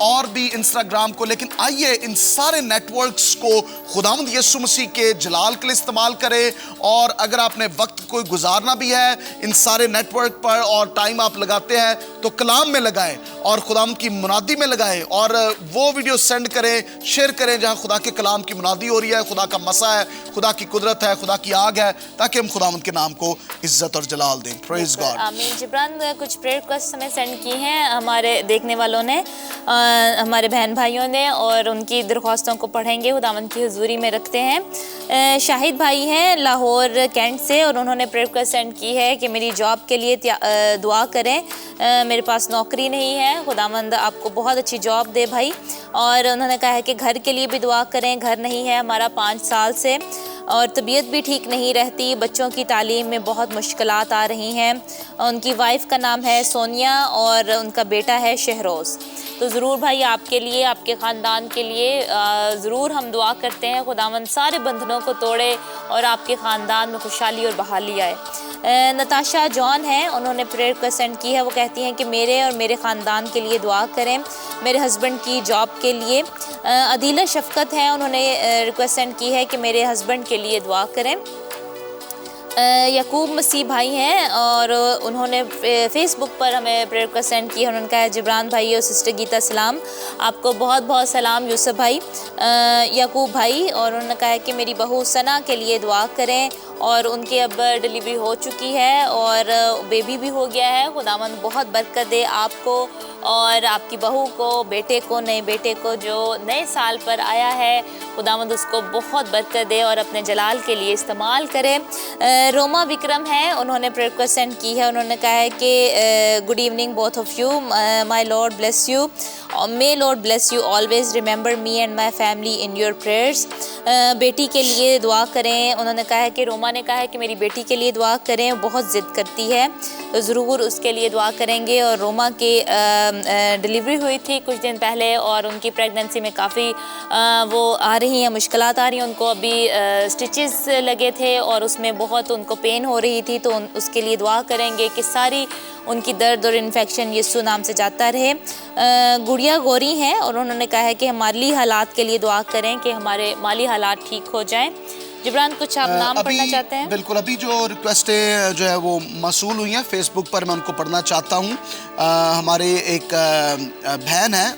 और भी इंस्टाग्राम को। लेकिन आइए इन सारे नेटवर्क्स को खुदावंद यीशु मसीह के जलाल के लिए इस्तेमाल करें। और अगर आपने वक्त कोई गुजारना भी है इन सारे नेटवर्क पर और टाइम आप लगाते हैं, तो कलाम में लगाएं और खुदावंद की मुनादी में लगाएं और वो वीडियो सेंड करें, शेयर करें जहां खुदा के कलाम की मुनादी हो रही है, खुदा का मसा है, खुदा की कुदरत है, खुदा की आग है, ताकि हम खुदावंद के नाम को इज्जत और जलाल दें। Praise God. आमीन। जिब्रान, कुछ प्रेयर रिक्वेस्ट हमें सेंड की हैं हमारे देखने वालों ने, हमारे बहन भाइयों ने, और उनकी दरख्वास्तों को पढ़ेंगे, खुदावंद की हुजूरी में रखते हैं। शाहिद भाई हैं लाहौर कैंट से, और उन्होंने प्रेयर रिक्वेस्ट सेंड की है कि मेरी जॉब के लिए दुआ करें। मेरे पास नौकरी नहीं है, खुदावंद आपको बहुत अच्छी जॉब दे भाई। और उन्होंने कहा है कि घर के लिए भी दुआ करें, घर नहीं है हमारा 5 साल से, और तबीयत भी ठीक नहीं रहती, बच्चों की तालीम में बहुत मुश्किलात आ रही हैं। उनकी वाइफ का नाम है सोनिया और उनका बेटा है शहरोज़। तो ज़रूर भाई आपके लिए, आपके ख़ानदान के लिए ज़रूर हम दुआ करते हैं, खुदावंद सारे बंधनों को तोड़े और आपके ख़ानदान में खुशहाली और बहाली आए। नताशा जॉन है, उन्होंने प्रेयर रिक्वेस्ट सेंड की है। वो कहती हैं कि मेरे और मेरे ख़ानदान के लिए दुआ करें, मेरे हस्बैंड की जॉब के लिए। अदीला शफ़क़त है, उन्होंने रिक्वेस्ट सेंड की है कि मेरे हस्बैंड के लिए दुआ करें। यकूब मसीह भाई हैं और उन्होंने फेसबुक पर हमें प्रेयर रिक्वेस्ट सेंड की है। उन्होंने कहा है जिब्रान भाई और सिस्टर गीता सलाम, आपको बहुत बहुत सलाम यूसुफ भाई, यकूब भाई। और उन्होंने कहा है कि मेरी बहू सना के लिए दुआ करें और उनके अब डिलीवरी हो चुकी है और बेबी भी हो गया है। खुदावंद बहुत बरकत दे आपको और आपकी बहू को, बेटे को, नए बेटे को जो नए साल पर आया है, खुदावंद उसको बहुत बरकत दे और अपने जलाल के लिए इस्तेमाल करें। रोमा विक्रम है, उन्होंने प्रेयर रिक्वेस्ट सेंड की है। उन्होंने कहा है कि good evening both of you, my Lord bless you, my lord bless you always, remember me and my family in your prayers. बेटी के लिए दुआ करें। उन्होंने कहा है कि रोमा ने कहा है कि मेरी बेटी के लिए दुआ करें, बहुत ज़िद करती है, तो ज़रूर उसके लिए दुआ करेंगे। और रोमा के डिलीवरी हुई थी कुछ दिन पहले और उनकी प्रेगनेंसी में काफ़ी वो आ रही हैं, मुश्किलात आ रही हैं उनको। अभी स्टिचेस लगे थे और उसमें बहुत उनको पेन हो रही थी, तो उसके लिए दुआ करेंगे कि सारी उनकी दर्द और इन्फेक्शन यीशु नाम से जाता रहे। गुड़िया गौरी हैं और उन्होंने कहा है कि माली हालात के लिए दुआ करें कि हमारे माली हालात ठीक हो जाएं। जिब्रान, कुछ आप नाम पढ़ना चाहते हैं? बिल्कुल, अभी जो रिक्वेस्टें जो है वो मसूल हुई हैं फेसबुक पर, मैं उनको पढ़ना चाहता हूँ। हमारे एक बहन है,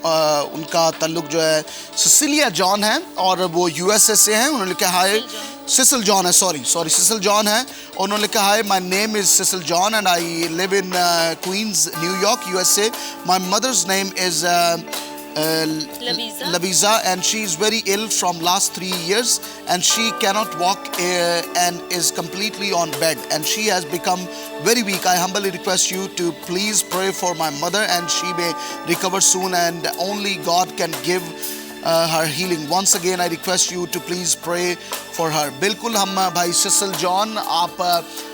उनका ताल्लुक जो है सिसिलिया जॉन है और वो यूएसए से हैं। उन्होंने लिखा है सिसिल जॉन है, सॉरी सिसिल जॉन है। उन्होंने लिखा है my name is Cecil John and I live in queen's New York USA. My mother's name is Laviza, and she is very ill from last 3 years and she cannot walk and is completely on bed and she has become very weak. I humbly request you to please pray for my mother and she may recover soon and only God can give her healing. Once again I request you to please pray for her. बिल्कुल, हम भाई सिसिल जॉन, आप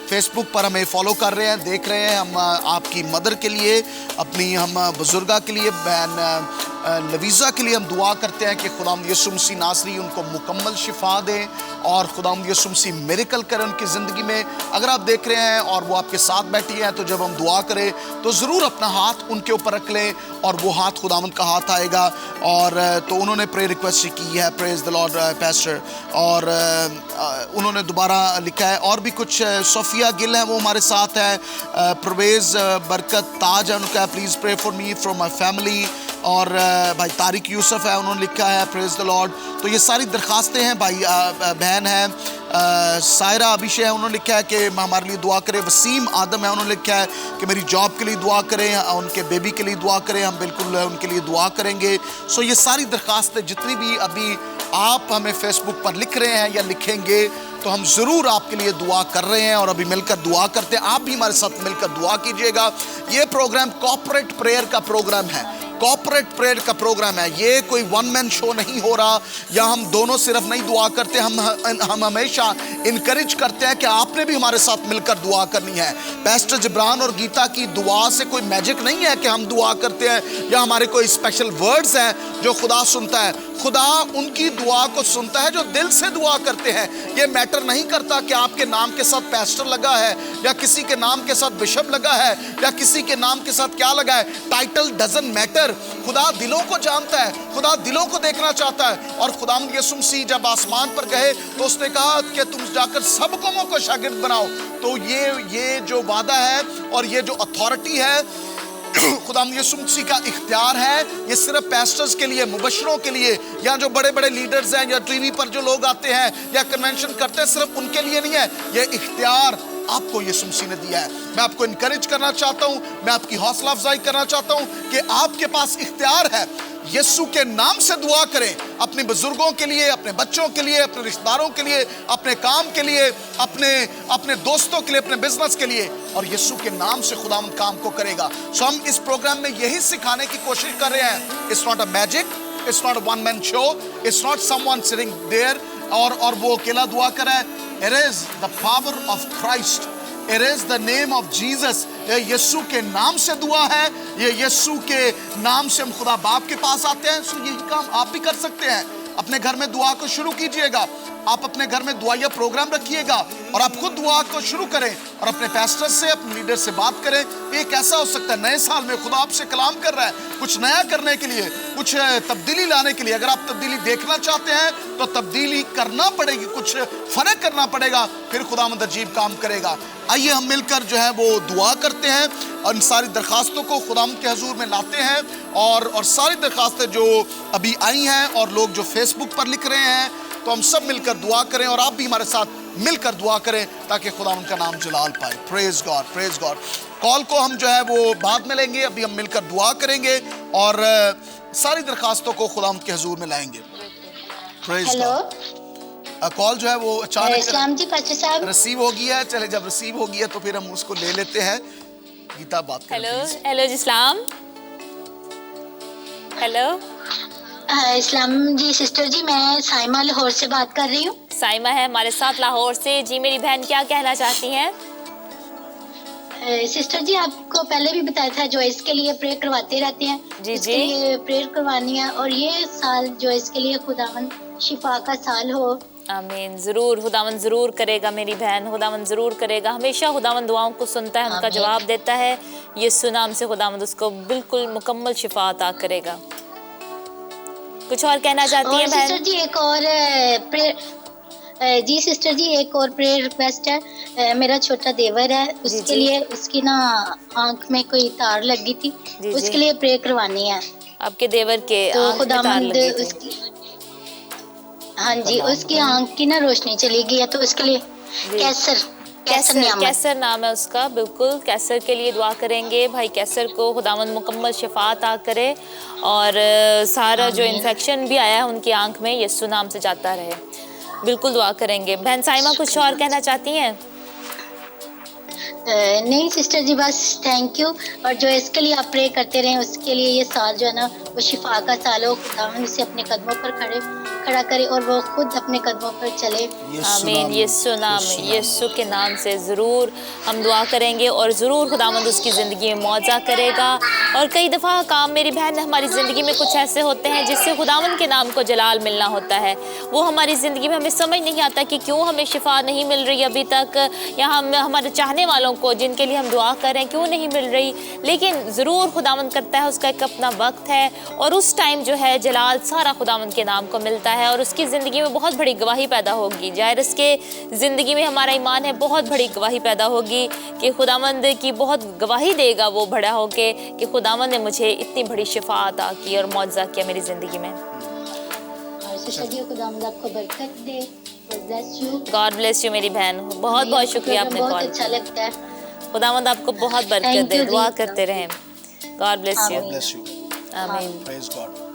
फेसबुक पर हमें फॉलो कर रहे हैं, देख रहे हैं। हम आपकी मदर के लिए, अपनी हम बुजुर्गा के लिए, बहन लवीज़ा के लिए हम दुआ करते हैं कि खुदावंद यीशु मसीह नासरी उनको मुकम्मल शिफा दें और खुदावंद यीशु मसीह मिरेकल करें उनकी ज़िंदगी में। अगर आप देख रहे हैं और वो आपके साथ बैठी हैं, तो जब हम दुआ करें तो ज़रूर अपना हाथ उनके ऊपर रख लें और वो हाथ खुदावंद का हाथ आएगा। और तो उन्होंने प्रेयर रिक्वेस्ट की है, प्रेज द लॉर्ड पैस्टर। और उन्होंने दोबारा लिखा है और भी कुछ, सोफिया गिल है वो हमारे साथ है, परवेज़ बरकत ताज है, उनका please pray for me from my family. और भाई तारिक यूसुफ है, उन्होंने लिखा है प्रेज द लॉर्ड। तो ये सारी दरखास्तें हैं भाई, बहन है सायरा अभिषेक है, उन्होंने लिखा है कि हमारे लिए दुआ करें। वसीम आदम है, उन्होंने लिखा है कि मेरी जॉब के लिए दुआ करें, उनके बेबी के लिए दुआ करें, हम बिल्कुल उनके लिए दुआ करेंगे। सो ये सारी दरख्वास्तें जितनी भी अभी आप हमें फेसबुक पर लिख रहे हैं या लिखेंगे, तो हम ज़रूर आपके लिए दुआ कर रहे हैं और अभी मिलकर दुआ करते हैं। आप भी हमारे साथ मिलकर दुआ कीजिएगा। ये प्रोग्राम कॉर्पोरेट प्रेयर का प्रोग्राम है, कॉर्पोरेट प्रेयर का प्रोग्राम है। ये कोई वन मैन शो नहीं हो रहा, या हम दोनों सिर्फ नहीं दुआ करते, हम हमेशा इनकरेज करते हैं कि आपने भी हमारे साथ मिलकर दुआ करनी है। पैस्टर जिब्रान और गीता की दुआ से कोई मैजिक नहीं है कि हम दुआ करते हैं या हमारे कोई स्पेशल वर्ड्स हैं जो खुदा सुनता है। खुदा उनकी दुआ को सुनता है जो दिल से दुआ करते हैं। ये मैटर नहीं करता कि आपके नाम के साथ पैस्टर लगा है या किसी के नाम के साथ बिशप लगा है या किसी के नाम के साथ क्या लगा है। Title doesn't matter. खुदा दिलों को जानता है, खुदा दिलों को देखना चाहता है। और खुदावंद यीशु मसीह जब आसमान पर गए तो उसने कहा कि तुम जाकर सब कौमों को शागिर्द बनाओ। तो ये जो वादा है और ये जो अथॉरिटी है खुदावंद यीशु मसीह का इख्तियार है, ये सिर्फ पैस्टर्स के लिए, मुबशरों के लिए, या जो बड़े बड़े लीडर्स हैं या टीवी पर जो लोग आते हैं या कन्वेंशन करते हैं, सिर्फ उनके लिए नहीं है। ये इख्तियार आपको यीशु मसीह ने दिया है। मैं आपको इनकरेज करना चाहता हूं, मैं आपकी हौसला अफजाई करना चाहता हूं कि आपके पास इख्तियार है। यीशु के नाम से दुआ करें, अपने बुजुर्गों के लिए, अपने बच्चों के लिए, अपने रिश्तेदारों के लिए, अपने काम के लिए, अपने दोस्तों के लिए, अपने बिजनेस के लिए, और यीशु के नाम से खुदावंद काम को करेगा। सो हम इस प्रोग्राम में यही सिखाने की कोशिश कर रहे हैं। It's not a magic, it's not a one man show, it's not someone sitting there और वो अकेला दुआ कर रहा है। It is the power of Christ. It is the name of Jesus. ये यीशु के नाम से दुआ है, ये यीशु के नाम से हम खुदा बाप के पास आते हैं। सो यही काम आप भी कर सकते हैं। अपने घर में दुआ को शुरू कीजिएगा। आप अपने घर में दुआया प्रोग्राम रखिएगा और आप खुद दुआ को शुरू करें और अपने पैस्टर से, अपने लीडर से बात करें। एक ऐसा हो सकता है नए साल में खुदा आपसे कलाम कर रहा है कुछ नया करने के लिए, कुछ तब्दीली लाने के लिए। अगर आप तब्दीली देखना चाहते हैं तो तब्दीली करना पड़ेगी, कुछ फर्क करना पड़ेगा, फिर खुदावंद अजीब काम करेगा। आइए हम मिलकर जो है वो दुआ करते हैं और इन सारी दरखास्तों को खुदावंद के हुजूर में लाते हैं। और सारी दरखास्तें जो अभी आई हैं और लोग जो फेसबुक पर लिख रहे हैं, तो हम सब मिलकर दुआ करें और आप भी हमारे साथ मिलकर दुआ करें ताकि खुदावंद का नाम जलाल पाए। Praise God, praise God. Call को हम जो है वो बाद में लेंगे, अभी हम मिलकर दुआ करेंगे और सारी दरखास्तों को खुदावंद के हुजूर में लाएंगे। Praise God. कॉल जो है वो अचानक रिसीव हो गया है। चले, जब रिसीव हो गया तो फिर हम उसको ले लेते हैं। गीता बात करें। हेलो जी, सलाम। हेलो इस्लाम जी। सिस्टर जी, मैं साइमा लाहौर से बात कर रही हूँ। साइमा है हमारे साथ लाहौर से। जी मेरी बहन, क्या कहना चाहती हैं? सिस्टर जी, आपको पहले भी बताया था, जॉइस के लिए प्रेयर करवाते रहते हैं। जी इसके लिए प्रेयर करवानी है और ये साल जॉइस के लिए खुदावंद शिफा का साल हो। आमीन। जरूर खुदावंद जरूर करेगा मेरी बहन, खुदावंद जरूर करेगा। हमेशा खुदावंद दुआओं को सुनता है, उनका जवाब देता है। यीशु नाम से खुदावंद उसको बिल्कुल मुकम्मल शिफा अता करेगा। कुछ और कहना चाहती हैं बहन? सिस्टर जी एक और जी सिस्टर जी एक और प्रेयर रिक्वेस्ट है। मेरा छोटा देवर है, उसके लिए, उसकी ना आंख में कोई तार लगी थी, उसके लिए प्रेयर करवानी है। आपके देवर के तो आंख में तार लगी थी? उसकी, हाँ जी, उसकी आंख की ना रोशनी चली गई है, तो उसके लिए कैसर नाम है उसका। बिल्कुल कैसर के लिए दुआ करेंगे। भाई कैसर को खुदावंद मुकम्मल शिफा अता करे और सारा जो इन्फेक्शन भी आया है उनकी आंख में यीशु नाम से जाता रहे। बिल्कुल दुआ करेंगे। बहन साइमा कुछ और कहना चाहती हैं? नहीं सिस्टर जी, बस थैंक यू। और जो इसके लिए आप प्रे करते रहें, उसके लिए ये साल जो है ना वो शिफा का साल हो। खुदावंद उसे अपने कदमों पर खड़ा करे और वो खुद अपने कदमों पर चले। आमीन। यीशु नाम, यीशु के नाम से ज़रूर हम दुआ करेंगे और ज़रूर खुदावंद उसकी ज़िंदगी में मौजा करेगा। और कई दफ़ा काम मेरी बहन, हमारी ज़िंदगी में कुछ ऐसे होते हैं जिससे खुदावंद के नाम को जलाल मिलना होता है। वो हमारी ज़िंदगी में हमें समझ नहीं आता कि क्यों हमें शिफा नहीं मिल रही अभी तक, या हम हमारे चाहने वालों को जिनके लिए हम दुआ कर रहे हैं क्यों नहीं मिल रही। लेकिन ज़रूर खुदावंद करता है, उसका एक अपना वक्त है और उस टाइम जो है जलाल सारा खुदावंद के नाम को मिलता है और उसकी ज़िंदगी में बहुत बड़ी गवाही पैदा होगी। जायरस के ज़िंदगी में हमारा ईमान है, बहुत बड़ी गवाही पैदा होगी कि खुदावंद की बहुत गवाही देगा वो बड़ा होके कि खुदावंद ने मुझे इतनी बड़ी शिफा अता की और मौजज़ा किया मेरी ज़िंदगी में। खुदावंद आपको बरकत दे bless you. God bless you मेरी बहन, बहुत बहुत शुक्रिया आपने बहुत कॉल अच्छा लगता है। खुदावंद आपको बहुत बरकत Thank दे, you, दुआ जी। करते रहें। God bless you. आमीन। Bless you. आमीन। Praise God.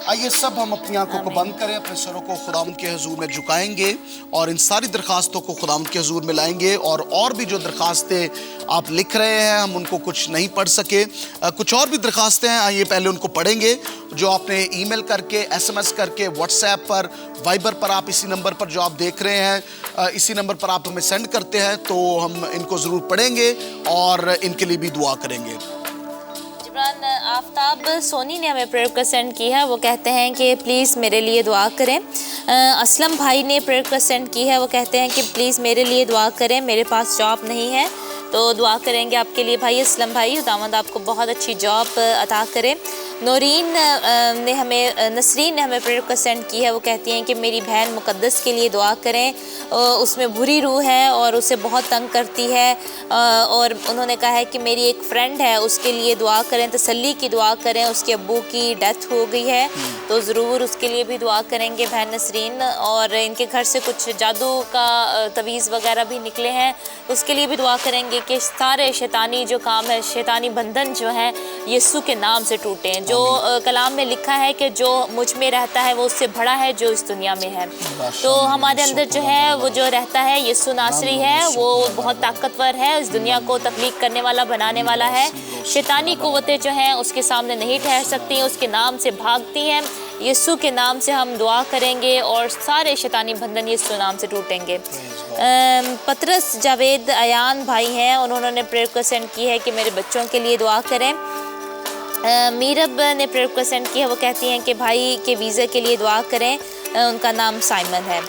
आइए सब हम अपनी आंखों को बंद करें, अपने सरों को खुदावंद के हुजूर में झुकाएंगे और इन सारी दरखास्तों को खुदावंद के हुजूर में लाएंगे। और भी जो दरखास्तें आप लिख रहे हैं, हम उनको कुछ नहीं पढ़ सके, कुछ और भी दरखास्तें हैं, आइए पहले उनको पढ़ेंगे जो आपने ईमेल करके, SMS करके, व्हाट्सएप पर, वाइबर पर, आप इसी नंबर पर जो आप देख रहे हैं, इसी नंबर पर आप हमें सेंड करते हैं, तो हम इनको ज़रूर पढ़ेंगे और इनके लिए भी दुआ करेंगे। जिब्रान आफ्ताब सोनी ने हमें प्रेयर रिक्वेस्ट सेंड की है, वो कहते हैं कि प्लीज़ मेरे लिए दुआ करें। असलम भाई ने प्रेयर रिक्वेस्ट सेंड की है, वो कहते हैं कि प्लीज़ मेरे लिए दुआ करें, मेरे पास जॉब नहीं है, तो दुआ करेंगे आपके लिए भाई असलम भाई, खुदावंद आपको बहुत अच्छी जॉब अता करे। नसरीन ने हमें प्रेयर रिक्वेस्ट सेंड की है, वो कहती हैं कि मेरी बहन मुकद्दस के लिए दुआ करें, उसमें बुरी रूह है और उसे बहुत तंग करती है, और उन्होंने कहा है कि मेरी एक फ्रेंड है, उसके लिए दुआ करें, तसल्ली की दुआ करें, उसके अब्बू की डेथ हो गई है, तो ज़रूर उसके लिए भी दुआ करेंगे बहन नसरीन। और इनके घर से कुछ जादू का तवीज़ वगैरह भी निकले हैं, उसके लिए भी दुआ करेंगे कि सारे शैतानी जो काम है, शैतानी बंधन जो है यीशु के नाम से टूटें। जो कलाम में लिखा है कि जो मुझ में रहता है वो उससे बड़ा है जो इस दुनिया में है, तो हमारे अंदर जो है वो जो रहता है यीशु नासरी है, वो बहुत ताकतवर है, इस दुनिया को तख्लीक करने वाला, बनाने वाला है। शैतानी कुव्वतें जो हैं उसके सामने नहीं ठहर सकती, उसके नाम से भागती हैं। यीशु के नाम से हम दुआ करेंगे और सारे शैतानी बंधन यीशु नाम से टूटेंगे। पतरस जावेद अयान भाई हैं, उन्होंने प्रेयर को सेंड की है कि मेरे बच्चों के लिए दुआ करें। मीरब ने प्रेयर को सेंड की है, वो कहती हैं कि भाई के वीज़ा के लिए दुआ करें, उनका नाम साइमन है।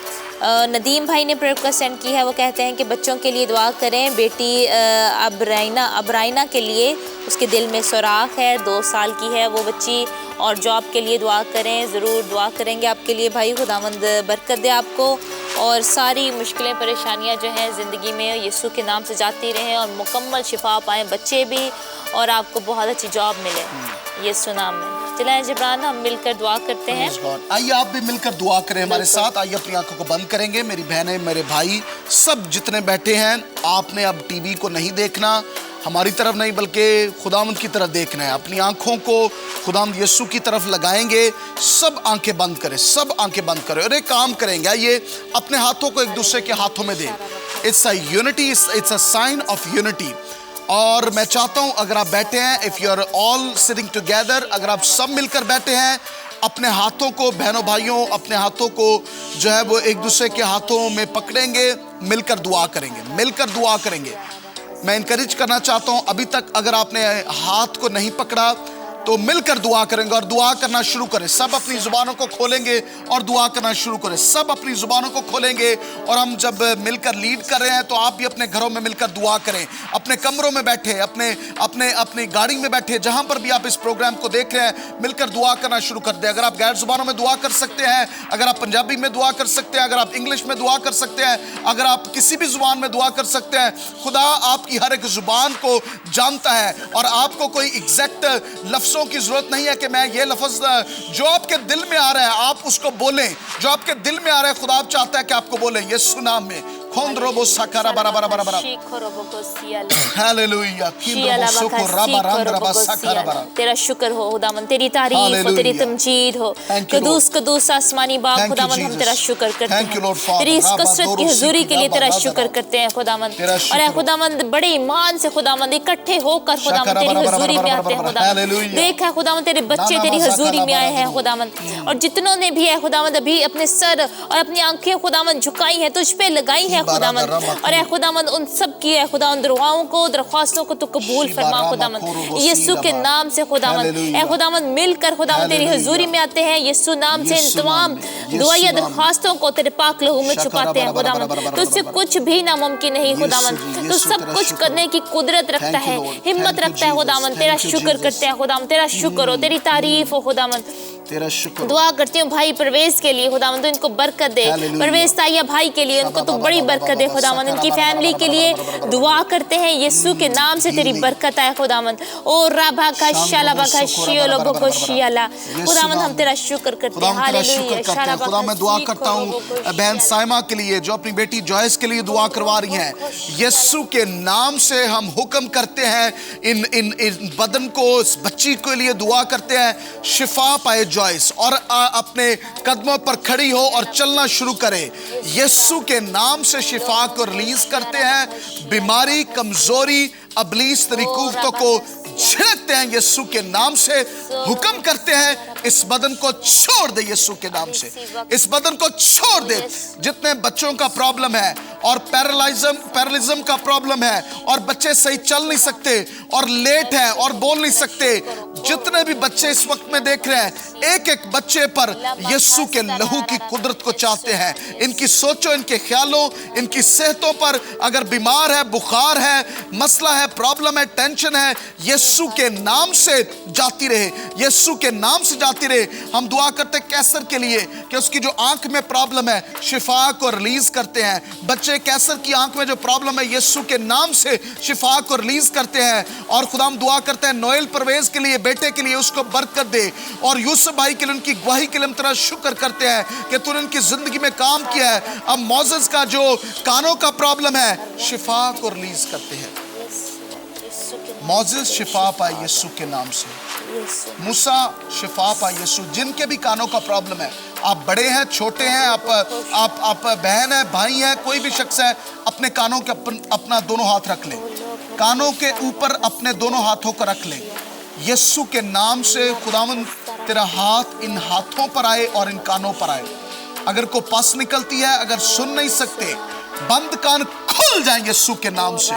नदीम भाई ने प्रेयर को सेंड की है, वो कहते हैं कि बच्चों के लिए दुआ करें, बेटी अबराइना के लिए, उसके दिल में सुराख है, 2 साल की है वो बच्ची, और जॉब के लिए दुआ करें, ज़रूर दुआ करेंगे आपके लिए भाई, खुदावंद बरकत दे आपको और सारी मुश्किलें परेशानियां जो हैं ज़िंदगी में यीशु के नाम से जाती रहें और मुकम्मल शिफा पाएँ बच्चे भी, और आपको बहुत अच्छी जॉब मिले यीशु नाम में। चलें जिब्रान, हम मिलकर दुआ करते हैं। आइए आप भी मिलकर दुआ करें हमारे साथ। आइए अपनी आंखों को बंद करेंगे। मेरी बहनें, मेरे भाई, सब जितने बैठे हैं, आपने अब टीवी को नहीं देखना, हमारी तरफ नहीं बल्कि खुदावंद की तरफ देखना है। अपनी आंखों को खुदावंद यीशु की तरफ लगाएंगे, सब आंखें बंद करें, सब आंखें बंद करें और एक काम करेंगे। आइए अपने हाथों को एक दूसरे के हाथों में दें। It's a unity, it's a sign of unity. और मैं चाहता हूं अगर आप बैठे हैं, if you are all sitting together, अगर आप सब मिलकर बैठे हैं, अपने हाथों को, बहनों भाइयों, अपने हाथों को जो है वो एक दूसरे के हाथों में पकड़ेंगे, मिलकर दुआ करेंगे, मिलकर दुआ करेंगे। मैं इनकरेज करना चाहता हूं, अभी तक अगर आपने हाथ को नहीं पकड़ा तो मिलकर दुआ करेंगे और दुआ करना शुरू करें। सब अपनी जुबानों को खोलेंगे और दुआ करना शुरू करें। सब अपनी जुबानों को खोलेंगे और हम जब मिलकर लीड कर रहे हैं तो आप भी अपने घरों में मिलकर दुआ करें। अपने कमरों में बैठे, अपनी गाड़ी में बैठे, जहां पर भी आप इस प्रोग्राम को देख रहे हैं, मिलकर दुआ करना शुरू कर दें। अगर आप गैर जुबानों में दुआ कर सकते हैं, अगर आप पंजाबी में दुआ कर सकते हैं, अगर आप इंग्लिश में दुआ कर सकते हैं, अगर आप किसी भी जुबान में दुआ कर सकते हैं, खुदा आपकी हर एक जुबान को जानता है और आपको कोई एग्जैक्ट लफ्ज़ की जरूरत नहीं है कि मैं ये लफ्ज जो आपके दिल में आ रहा है आप उसको बोलें। जो आपके दिल में आ रहा है खुदा चाहता है कि आपको बोलें यीशु नाम में। खोंद्रोबो सकारा बरा बरा बरा बरा, हालेलुया, किंद्रोबो सुकुरा बरा बरा सकारा बरा। तेरा शुक्र हो खुदावंद, तेरी तारीफ हो, तेरी तमजीद हो। कदूस कदूस आसमानी बाप खुदावंद, हम तेरा शुक्र करते हैं। तेरी इस कसरत की हुजूरी के लिए तेरा शुक्र करते हैं खुदावंद। और है खुदावंद, बड़े ईमान से खुदावंद इकट्ठे होकर खुदावंद तेरी हुजूरी में आते हैं खुदावंद। देख है खुदावंद, तेरे बच्चे तेरी हुजूरी में आए हैं खुदावंद, और जितनों ने भी है खुदावंद अभी अपने सर और अपनी आंखें खुदावंद झुकाई हैं, तुझ पे लगाई है खुदावंद, और है खुदावंद उन सब की है खुदावंद दुआओं को, दरख्वास्तों को तो कबूल फरमा खुदावंद यीशु के नाम से खुदावंद। है खुदावंद, मिलकर खुदावंद तेरी हुजूरी में आते हैं यीशु नाम से। इन तमाम दुआया दरख्वास्तों को तेरे पाक लहू में छुपाते हैं खुदावंद। तुझसे कुछ भी नामुमकिन नहीं खुदावंद, तू सब कुछ करने की कुदरत रखता है, हिम्मत रखता है खुदावंद। तेरा शुक्र करते हैं खुदावंद, तेरा शुक्र हो, तेरी तारीफ हो खुदावंद। तेरा शुक्र। दुआ करती हूँ भाई परवेज के लिए खुदावंद तो इनको बरकत दे। हालेलुया। परवेज ताया भाई के लिए उनको तो बड़ी बरकत दे खुदावंद। उनकी फैमिली के लिए दुआ करते हैं यीशु के नाम से तेरी बरकत आए खुदावंद। ओ राभा का शाला बाका शियोलो बको शियाला खुदावंद हम तेरा शुक्र करते हैं। हालेलुया। खुदा मैं दुआ करता हूँ बहन साइमा के लिए जो अपनी बेटी जॉयस के लिए दुआ करवा रही हैं, यीशु के नाम से हम हुक्म करते हैं इन बदन को, इस बच्ची के लिए दुआ करते हैं शिफा पाए जॉयस और अपने कदमों पर खड़ी हो और चलना शुरू करे। यीशु के नाम से शिफा को रिलीज करते हैं। बीमारी, कमजोरी, अबलीस तरीकों को छिड़कते हैं यीशु के नाम से। हुक्म करते हैं इस बदन को छोड़ दे यीशु के नाम से, इस बदन को छोड़ दे। जितने बच्चों का प्रॉब्लम है और पैरालिज्म का प्रॉब्लम है और बच्चे सही चल नहीं सकते और लेट है और बोल नहीं सकते, जितने भी बच्चे इस वक्त में देख रहे हैं, एक एक बच्चे पर यीशु के लहू की कुदरत को चाहते हैं। इनकी सोचों, इनके ख्यालों, इनकी सेहतों पर अगर बीमार है, बुखार है, मसला है, प्रॉब्लम है, टेंशन है, यीशु के नाम से जाती रहे, यीशु के नाम से जाती रहे। हम दुआ करते हैं कैंसर के लिए कि उसकी जो आंख में प्रॉब्लम है शिफा को रिलीज करते हैं। बच्चे कैंसर की आंख में जो प्रॉब्लम है यीशु के नाम से शिफा को रिलीज करते हैं। और खुदा हम दुआ करते हैं नोएल परवेज के लिए, बेटे के लिए, उसको बरकत दे। और यूसुफ भाई के लिए, उनकी गवाही के लिए हम तेरा शुक्र करते हैं कि तूने उनकी जिंदगी में काम किया है। अब मोजेस का जो कानों का प्रॉब्लम है शिफा को रिलीज करते हैं। मोजेस शिफा पाए यीशु के नाम से, मूसा शिफा पाए यीशु। जिनके भी कानों का प्रॉब्लम है, आप बड़े हैं, छोटे हैं, आप बहन है, भाई है, कोई भी शख्स है, अपने कानों के अपना दोनों हाथ रख ले, कानों के ऊपर अपने दोनों हाथों को रख ले। यीशु के नाम से खुदावंद तेरा हाथ इन हाथों पर आए और इन कानों पर आए। अगर कोई पस निकलती है, अगर सुन नहीं सकते, बंद कान खुल जाए यीशु के नाम से,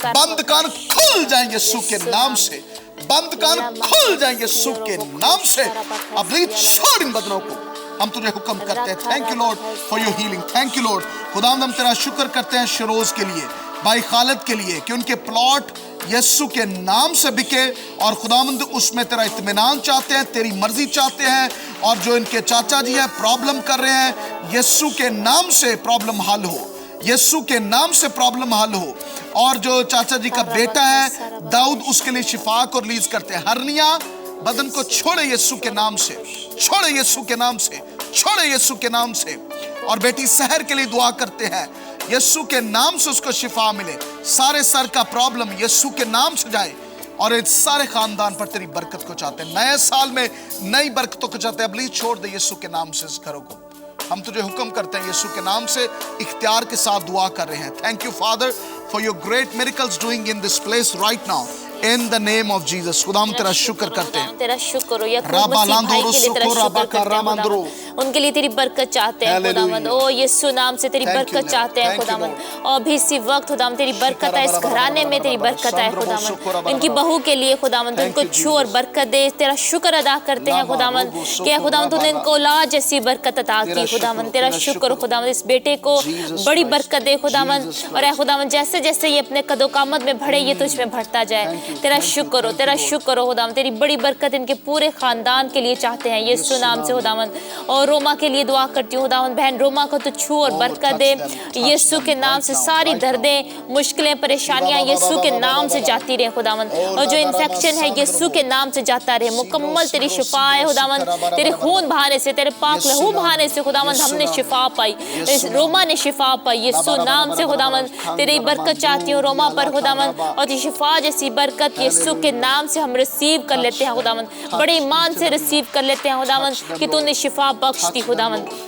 बंद कान खुल जाए यीशु के नाम से, बंद कान खुल जाए यीशु के नाम से। अब नहीं छोड़ इन बदनों को, हम तुझे हुक्म करते हैं। Thank you Lord for your healing. Thank you Lord. खुदावंद हम तेरा शुक्र करते हैं शरोज के लिए, भाई खालिद के लिए, कि उनके प्लॉट यीशु के नाम से बिके और खुदावंद उसमें तेरा इत्मीनान चाहते हैं, तेरी मर्जी चाहते हैं। और जो इनके चाचा जी हैं प्रॉब्लम कर रहे हैं, यीशु के नाम से प्रॉब्लम हल हो, यीशु के नाम से प्रॉब्लम हल हो। और जो चाचा जी का बेटा है दाऊद, उसके लिए शिफा को रिलीज करते हैं। हरनिया बदन को छोड़े यीशु के नाम से, छोड़े यीशु के नाम से, छोड़े यीशु के नाम से। और बेटी सहर के लिए दुआ करते हैं यीशु के नाम से उसको शिफा मिले। सारे सर का प्रॉब्लम यीशु के नाम से जाए और इस सारे खानदान पर तेरी बरकत को चाहते हैं। नए साल में नई बरकतों को चाहते हैं। प्लीज छोड़ दे यीशु के नाम से इस घरों को। हम तुझे हुक्म करते हैं यीशु के नाम से, इख्तियार के साथ दुआ कर रहे हैं। Thank you father for your great miracles doing in this place right now in the name of Jesus. खुदा हम तेरा शुक्र करते हैं, तेरा शुक्र हो। याकूब मसीह भाई के लिए तेरा शुक्र करते हैं खुदावंद। उनके लिए तेरी बरकत चाहते हैं खुदावंद। ओ यीशु नाम से तेरी बरकत चाहते हैं खुदावंद। और भी इसी वक्त खुदावंद तेरी बरकत है, इस घराने में तेरी बरकत है खुदावंद। इनकी बहू के लिए खुदावंद उनको छू और बरकत दे। तेरा शुक्र अदा करते हैं खुदावंद कि खुदावंद तूने इनको औलाद जैसी बरकत अता की खुदावंद। तेरा शुक्र खुदावंद, इस बेटे को बड़ी बरकत दे खुदावंद। और ऐ खुदावंद जैसे जैसे ये अपने कदो कामत में बढ़े, ये तुझ में बढ़ता जाए। तेरा शुक्र हो, तेरा शुक्र हो खुदावंद। तेरी बड़ी बरकत इनके पूरे खानदान के लिए चाहते हैं यीशु नाम से खुदावंद। और रोमा के लिए दुआ करती हूँ खुदावंद, बहन रोमा को तो छू और बरकत दे यीशु के नाम से। सारी दर्दें, मुश्किलें, परेशानियां यीशु के नाम से जाती रहे खुदावंद। और जो इन्फेक्शन है यीशु के नाम से जाता रहे। मुकम्मल तेरी शिफा है खुदावंद। तेरे खून बहाने से, तेरे पाक लहू बहाने से खुदावंद हमने शिफा पाई, रोमा ने शिफा पाई यीशु नाम से खुदावंद। तेरी बरकत चाहती हूँ रोमा पर खुदावंद। और तेरी शिफा जैसी बरकत यीशु के नाम से हम रिसीव कर लेते हैं खुदावंद। बड़े ईमान से रिसीव कर लेते हैं खुदावंद कि तूने शिफा बख्श दी खुदावंद।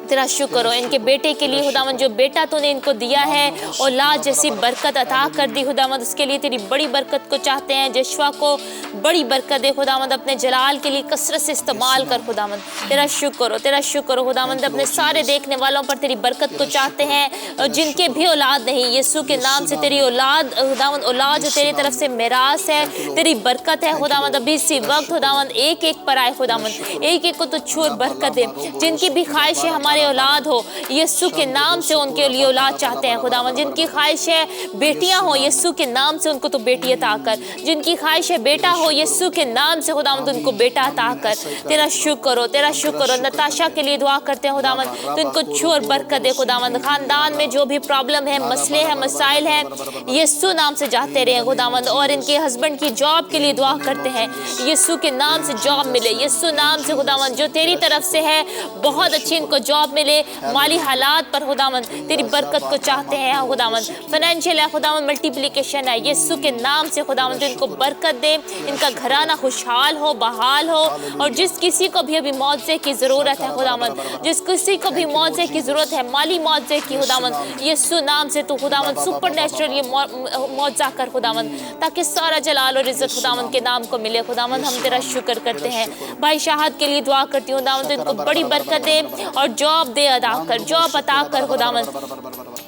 तेरा शुक्र हो। इनके बेटे के लिए खुदावंद, जो बेटा तूने इनको दिया है, औलाद जैसी बरकत अता कर दी खुदावंद, उसके लिए तेरी बड़ी बरकत को चाहते हैं। जशवा को बड़ी बरकत दे खुदावंद, अपने जलाल के लिए कसरत से इस्तेमाल कर खुदावंद। तेरा शुक्र हो, तेरा शुक्र हो खुदावंद। अपने सारे देखने वालों पर तेरी बरकत को चाहते हैं। और जिनके भी औलाद नहीं, यीशु के नाम से तेरी औलाद खुदावंद, औलाद जो तेरी तरफ से मिरास है, तेरी बरकत है खुदावंद। अभी इसी वक्त खुदावंद एक एक पर आए खुदावंद, एक एक को तो छू और बरकत दे। जिनकी भी ख्वाहिशें हमारी हमारे औलाद हो, यीशु के नाम से उनके लिए औलाद चाहते हैं खुदावन। जिनकी ख्वाहिश है बेटियां हो, यीशु के नाम से उनको तो बेटी अता कर। जिनकी ख्वाहिश है बेटा हो, यीशु के नाम से खुदावन उनको बेटा अता कर। तेरा शुक्र हो, तेरा शुक्र हो। नताशा के लिए दुआ करते हैं खुदावन, तो इनको छू और बरकत दे खुदावन। खानदान में जो भी प्रॉब्लम है, मसले हैं, मसाइल हैं, यीशु नाम से जाते रहे खुदावन। और इनके हस्बैंड की जॉब के लिए दुआ करते हैं, यीशु के नाम से जॉब मिले, यीशु नाम से खुदावन। जो तेरी तरफ से है बहुत अच्छी इनको जॉब मिले। माली हालात पर खुदावन तेरी बरकत को चाहते हैं खुदावन। फाइनेंशियल है खुदावन, मल्टीप्लिकेशन है, यीशु के नाम से खुदावन तो इनको बरकत दे। इनका घराना खुशहाल हो, बहाल हो। और जिस किसी को भी अभी मुआवजे की ज़रूरत है खुदावन, जिस किसी को भी मुआवजे की ज़रूरत है, माली मुआवजे की खुदावन, यीशु नाम से तू खुदावन सुपरनेचुरल ये मुआवजा कर खुदावन, ताकि सारा जलाल और इज़्ज़त खुदावन के नाम को मिले खुदावन। हम तेरा शुक्र करते हैं। भाई शाहद के लिए दुआ करती हूँ खुदावन, तो इनको बड़ी बरकत दे और जॉब दे अदा कर, जॉब अता कर खुदावन।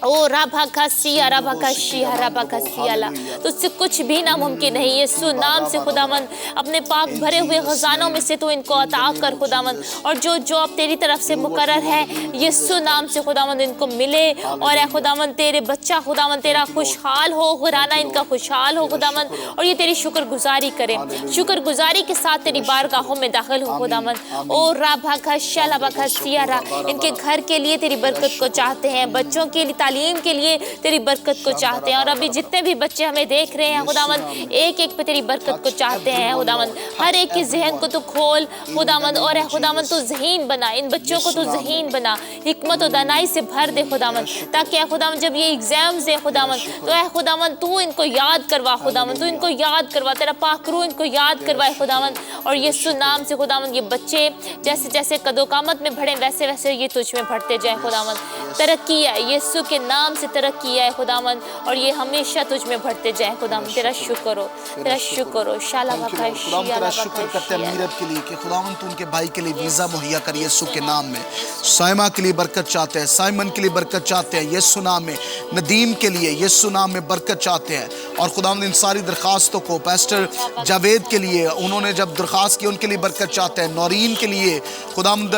ओ राभा खसिया राभा खशिया राभा खसियाला, तुझसे कुछ भी नामुमकिन नहीं। यीशु नाम से खुदावन अपने पाक भरे हुए खजानों में से तो इनको अता कर खुदावन। और जो जॉब तेरी तरफ से मुकर्रर है, यीशु नाम से खुदावन इनको मिले। और ए खुदावन तेरे बच्चा खुदावन तेरा खुशहाल हो, घराना इनका खुशहाल हो खुदावन। और ये तेरी शुक्रगुजारी करें, शुक्रगुजारी के साथ तेरी बारगाहों में दाखिल हो खुदावन। ओ राभा खशिया राभा खसिया, इनके घर के लिए तेरी बरकत को चाहते हैं, बच्चों के लिए तालीम के लिए तेरी बरकत को चाहते हैं। और अभी जितने भी बच्चे हमें देख रहे हैं खुदावन, एक एक पे तेरी बरकत को चाहते हैं खुदावन। हर एक के जहन को तू खोल खुदावन। और खुदावन तू ज़हीन बना, इन बच्चों को तू ज़हीन बना, हिकमत और दानाई से भर दे खुदावन। ताकि खुदावन जब ये एग्जाम्स है खुदावन, तो खुदावन तू इनको याद करवा खुदावन, तू इनको याद करवा, तेरा पाक रूह इनको याद करवाए खुदावन। और यीशु नाम से खुदावन ये बच्चे जैसे जैसे कदोकामत में बढ़े, वैसे वैसे ये तुझ में बढ़ते जाए खुदावन। तरक्की है, यीशु के नाम से तरक्की है खुदावन। और ये हमेशा तुझ में बढ़ते जाए खुदावन। तेरा शुक्र हो, तेरा शुक्र हो। शाला खुदावन तेरा शुक्र करते हैं मीरत के लिए कि खुदावन तू उनके भाई के लिए वीज़ा मुहैया कर यीशु के नाम में। साइमा के लिए बरकत चाहते हैं, साइमन के लिए बरकत चाहते हैं यीशु नाम में। नदीम के लिए यीशु नाम में बरकत चाहते हैं। और खुदावन इन सारी दरखास्तों को पैस्टर जावेद के लिए उन्होंने जब दरखास्त की, उनके लिए बरकत चाहते हैं। नौरीन के लिए खुदावंद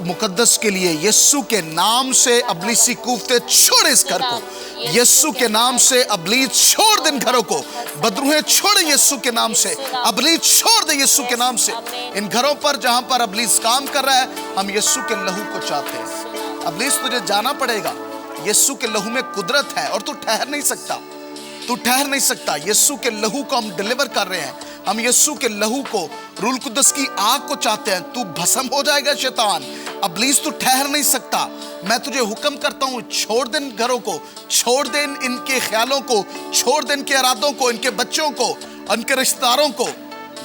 मुकद्दस के लिए यीशु के नाम से अबलीसी कुफ्ते छोड़ इस घर को, यीशु के नाम से अबलीस छोड़ दे इन घरों को, बदरूहें छोड़ यीशु के नाम से, अबलीस छोड़ दे यीशु के नाम से। इन घरों पर जहां पर अबलीस काम कर रहा है, हम यीशु के लहू को चाहते हैं। अबलीस तुझे जाना पड़ेगा, यीशु के लहू में कुदरत है और तू ठहर नहीं सकता, तू ठहर नहीं सकता। यीशु के लहू को हम डिलीवर कर रहे हैं, हम यीशु के लहू को, रूल कुद्दस की आग को चाहते हैं। तू भस्म हो जाएगा शैतान, अबलीस तू ठहर नहीं सकता। मैं तुझे हुक्म करता हूँ, छोड़ दे इन घरों को, छोड़ दे इनके ख्यालों को, छोड़ दे इनके इरादों को, इनके बच्चों को, इनके रिश्तेदारों को,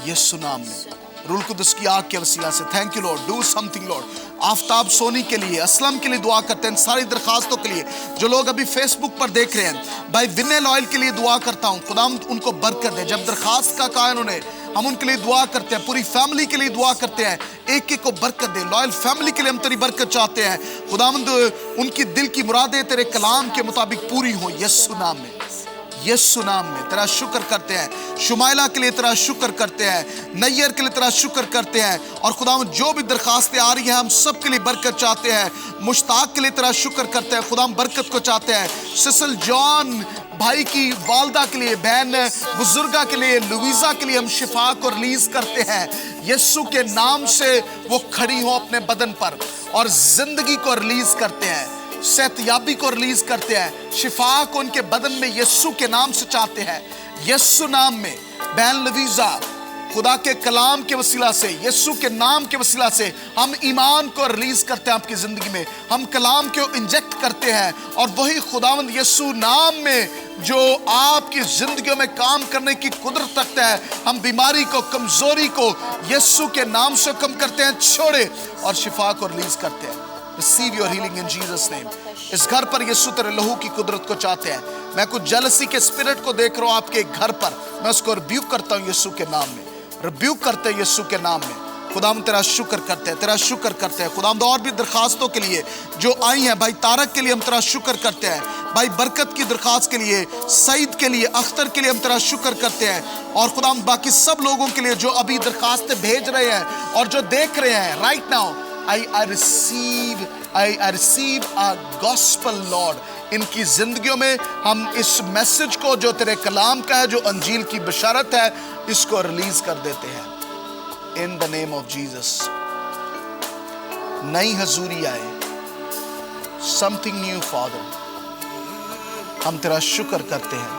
यीशु नाम में, रूल कुद्दस की आग के वसीला से। Thank you Lord, do something Lord. Aftab Soni के लिए, असलम के लिए दुआ करते हैं, सारी दरखास्तों के लिए। जो लोग अभी फेसबुक पर देख रहे हैं, भाई विनल ऑयल के लिए दुआ करता हूँ, खुदाम उनको बरकत दे। जब दरखास्त का कहा उन्होंने, हम उनके लिए दुआ करते हैं, पूरी फैमिली के लिए दुआ करते हैं, एक एक को बरकत दे। लॉयल फैमिली के लिए हम तेरी बरकत चाहते हैं खुदावंद, उनकी दिल की मुरादें तेरे कलाम के मुताबिक पूरी हो यीशु नाम में, यीशु नाम में। तेरा शुक्र करते हैं, शुमाइला के लिए तेरा शुक्र करते हैं, नैयर के लिए तेरा शुक्र करते हैं। और खुदावंद जो भी दरखास्तें आ रही हैं, हम सब के लिए बरकत चाहते हैं। मुश्ताक के लिए तेरा शुक्र करते हैं, खुदाम बरकत को चाहते हैं। सिसल जॉन भाई की वालदा के लिए, बहन बुजुर्गा के लिए, लुइजा के लिए हम शिफा को रिलीज करते हैं यीशु के नाम से। वो खड़ी हो अपने बदन पर और जिंदगी को रिलीज करते हैं, सेहतयाबी को रिलीज करते हैं, शिफा को उनके बदन में यीशु के नाम से चाहते हैं यीशु नाम में। बहन लवीजा, खुदा के कलाम के वसीला से, यीशु के नाम के वसीला से हम ईमान को रिलीज करते हैं आपकी जिंदगी में। हम कलाम को इंजेक्ट करते हैं और वही खुदावंद यीशु नाम में जो आपकी जिंदगियों में काम करने की कुदरत रखता है, हम बीमारी को, कमजोरी को यीशु के नाम से कम करते हैं, छोड़े और शिफा को रिलीज करते हैं। Receive your healing in Jesus name। इस घर पर यीशु तेरे लहू की कुदरत को चाहते हैं। मैं कुछ जेलसी के स्पिरिट को देख रहा हूं आपके घर पर, मैं उसको रिब्यूक करता हूं यीशु के नाम में, रिब्यूक करते हैं यीशु के नाम में। खुदाम तेरा शुक्र करते हैं, तेरा शुक्र करते हैं खुदाम। और भी दरखास्तों के लिए जो आई हैं, भाई तारक के लिए हम तेरा शुक्र करते हैं, भाई बरकत की दरखास्त के लिए, सईद के लिए, अख्तर के लिए हम तेरा शुक्र करते हैं। और खुदाम बाकी सब लोगों के लिए जो अभी दरखास्तें भेज रहे हैं और जो देख रहे हैं right now, I receive I receive a gospel Lord. इनकी जिंदगियों में हम इस मैसेज को जो तेरे कलाम का है, जो अंजील की बशारत है, इसको रिलीज कर देते हैं in the name of Jesus. नई हजूरी आए, समथिंग न्यू फादर। हम तेरा शुक्र करते हैं,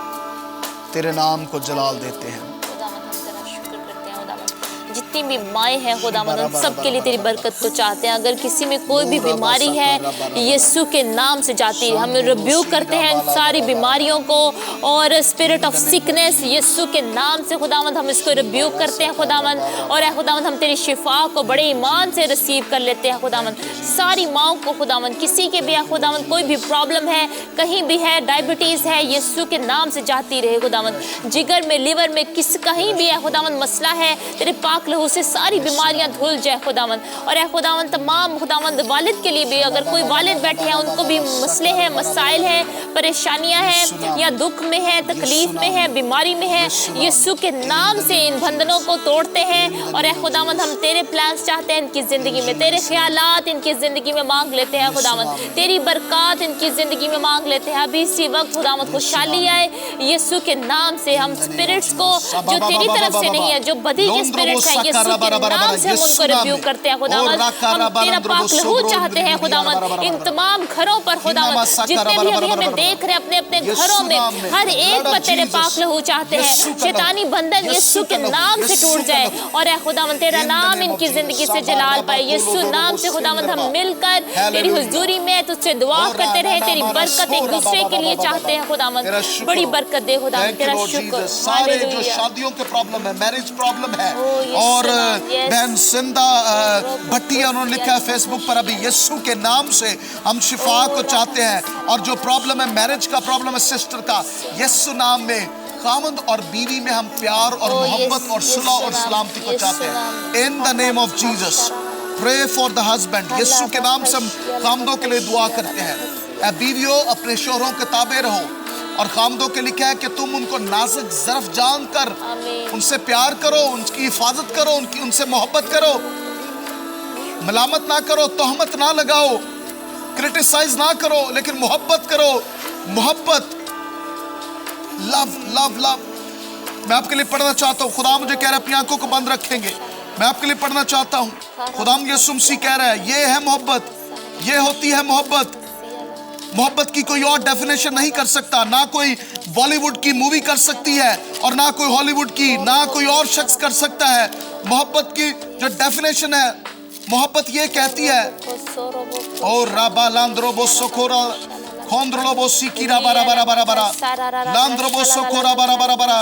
तेरे नाम को जलाल देते हैं। खुदावंद हम तेरा शुक्र करते हैं खुदावंद। जितनी भी माएँ हैं खुदावंद, उन सब के लिए तेरी बरकत को चाहते हैं। अगर किसी में कोई भी बीमारी है, यीशु के नाम से जाती है। हम रिब्यूक करते हैं इन सारी बीमारियों को, और स्पिरिट ऑफ सिकनेस यीशु के नाम से खुदावंद हम इसको रिब्यूक करते हैं खुदावंद। और है खुदावंद, हम तेरी शिफा को बड़े ईमान से रिसीव कर लेते हैं खुदावंद। सारी माओं को खुदावंद, किसी के भी है खुदावंद कोई भी प्रॉब्लम है, कहीं भी है, डायबिटीज है, यीशु के नाम से जाती रहे खुदावंद। जिगर में, लिवर में, कहीं भी है खुदावंद मसला है, तेरे पाक लहू से सारी बीमारियां धुल जाए खुदावंद। और है खुदावंद, तमाम खुदावंद वालिद के लिए भी, अगर कोई वालिद बैठे हैं, उनको भी मसले हैं, मसाइल हैं, परेशानियां हैं, या दुख में है, तकलीफ में है, बीमारी में है, यीशु के नाम से इन बंधनों को तोड़ते हैं। और है खुदावंद, हम तेरे प्लान्स चाहते हैं इनकी जिंदगी में, तेरे ख्यालात इनकी जिंदगी में मांग लेते हैं खुदावंद, तेरी बरकत इनकी जिंदगी में मांग लेते हैं। अभी इसी वक्त खुदावंद खुशहाली आए यीशु के नाम से। हम स्पिरिट्स को जो तेरी तरफ से नहीं है, जो बदी के स्पिरिट्स हैं, यीशु के नाम से हम उनको रिब्यूक करते हैं खुदावंद। हम तेरा पाक लहू चाहते हैं खुदावंद इन तमाम घरों पर खुदावंद, जितने भी अभी हमें देख रहे अपने अपने घरों में, हर एक पर तेरे पाक लहू चाहते हैं। शैतानी बंधन यीशु के नाम से टूट जाए, और है खुदावंद तेरा नाम इनकी जिंदगी से जलाल पाए यीशु नाम से खुदावंद। हम मिलकर तेरी हुजूरी में तुझसे दुआ करते रहे, तेरी बरकत एक दूसरे के लिए चाहते हैं खुदावंद। बड़ी बरकत दे खुदावंद, तेरा शुक्र। सारे जो शादियों के प्रॉब्लम है, मैरिज प्रॉब्लम है, और बहन सिंदा भट्टिया उन्होंने लिखा है फेसबुक पर, अभी यीशु के नाम से हम शिफा को चाहते हैं। और जो प्रॉब्लम है, मैरिज का प्रॉब्लम है सिस्टर का, यीशु नाम में खामद और बीवी में हम प्यार और मोहब्बत और सुलह और सलामती को चाहते हैं in the name of Jesus. Pray for the husband, Yeshu के नाम से हम खामदों के लिए दुआ करते हैं। बीवियों अपने शोहरों के ताबे रहो, और खामदों के लिखा है कि तुम उनको नाजुक ज़र्फ जानकर उनसे प्यार करो, उनकी हिफाजत करो, उनसे मोहब्बत करो, मलामत ना करो, तोहमत ना लगाओ, क्रिटिसाइज ना करो, लेकिन मोहब्बत करो। मोहब्बत, लव लव लव। मैं आपके लिए पढ़ना चाहता हूँ, खुदा मुझे कह रहा है अपनी आंखों को बंद रखेंगे, मैं आपके लिए पढ़ना चाहता हूँ। खुदा यीशु मसीह कह रहा है, ये है मोहब्बत, ये होती है मोहब्बत। मोहब्बत की कोई और डेफिनेशन नहीं कर सकता, ना कोई बॉलीवुड की मूवी कर सकती है, और ना कोई हॉलीवुड की, ना कोई और शख्स कर सकता है। मोहब्बत की जो डेफिनेशन है, मोहब्बत ये कहती है, ओ राबा लांद्रोबो सोकोरा खोंद्रोबो सिकिरा बारा बारा बारा बारा लांद्रोबो सोकोरा बारा बारा बारा,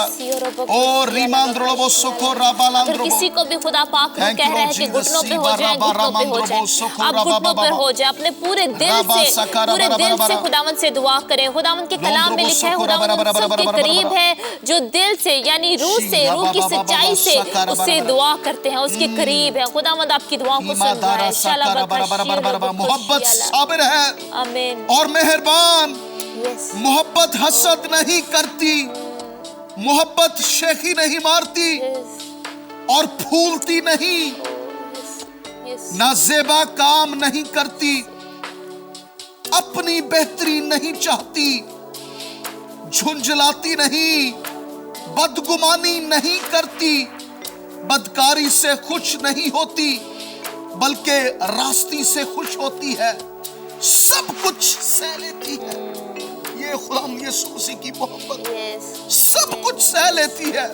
ओ रीमांद्रोबो सोकोरा बालांद्रोबो। किसी को भी खुदा पाक कह रहा है कि घुटनों पे हो जाए, घुटनों पे हो जाए, आप घुटनों पर हो जाए, अपने पूरे दिल से खुदावंद से दुआ करें। खुदावंद के कलाम में लिखा है, खुदावंद सबके करीब है जो दिल से, यानी रूह से, रूह की सच्चाई से उससे दुआ करते हैं, उसके करीब है। खुदावंद आपकी दुआओं को सुन रहा है। मोहब्बत साबिर है, आमीन, और मेहरबान। मोहब्बत हसद नहीं करती, मोहब्बत शेखी नहीं मारती, और फूलती नहीं, नाजेबा काम नहीं करती, अपनी बेहतरी नहीं चाहती, झुंझलाती नहीं, बदगुमानी नहीं करती, बदकारी से खुश नहीं होती, बल्कि रास्ती से खुश होती है, सब कुछ सह लेती है। ये खुदा यीशु मसीह की मोहब्बत सब कुछ सह लेती है,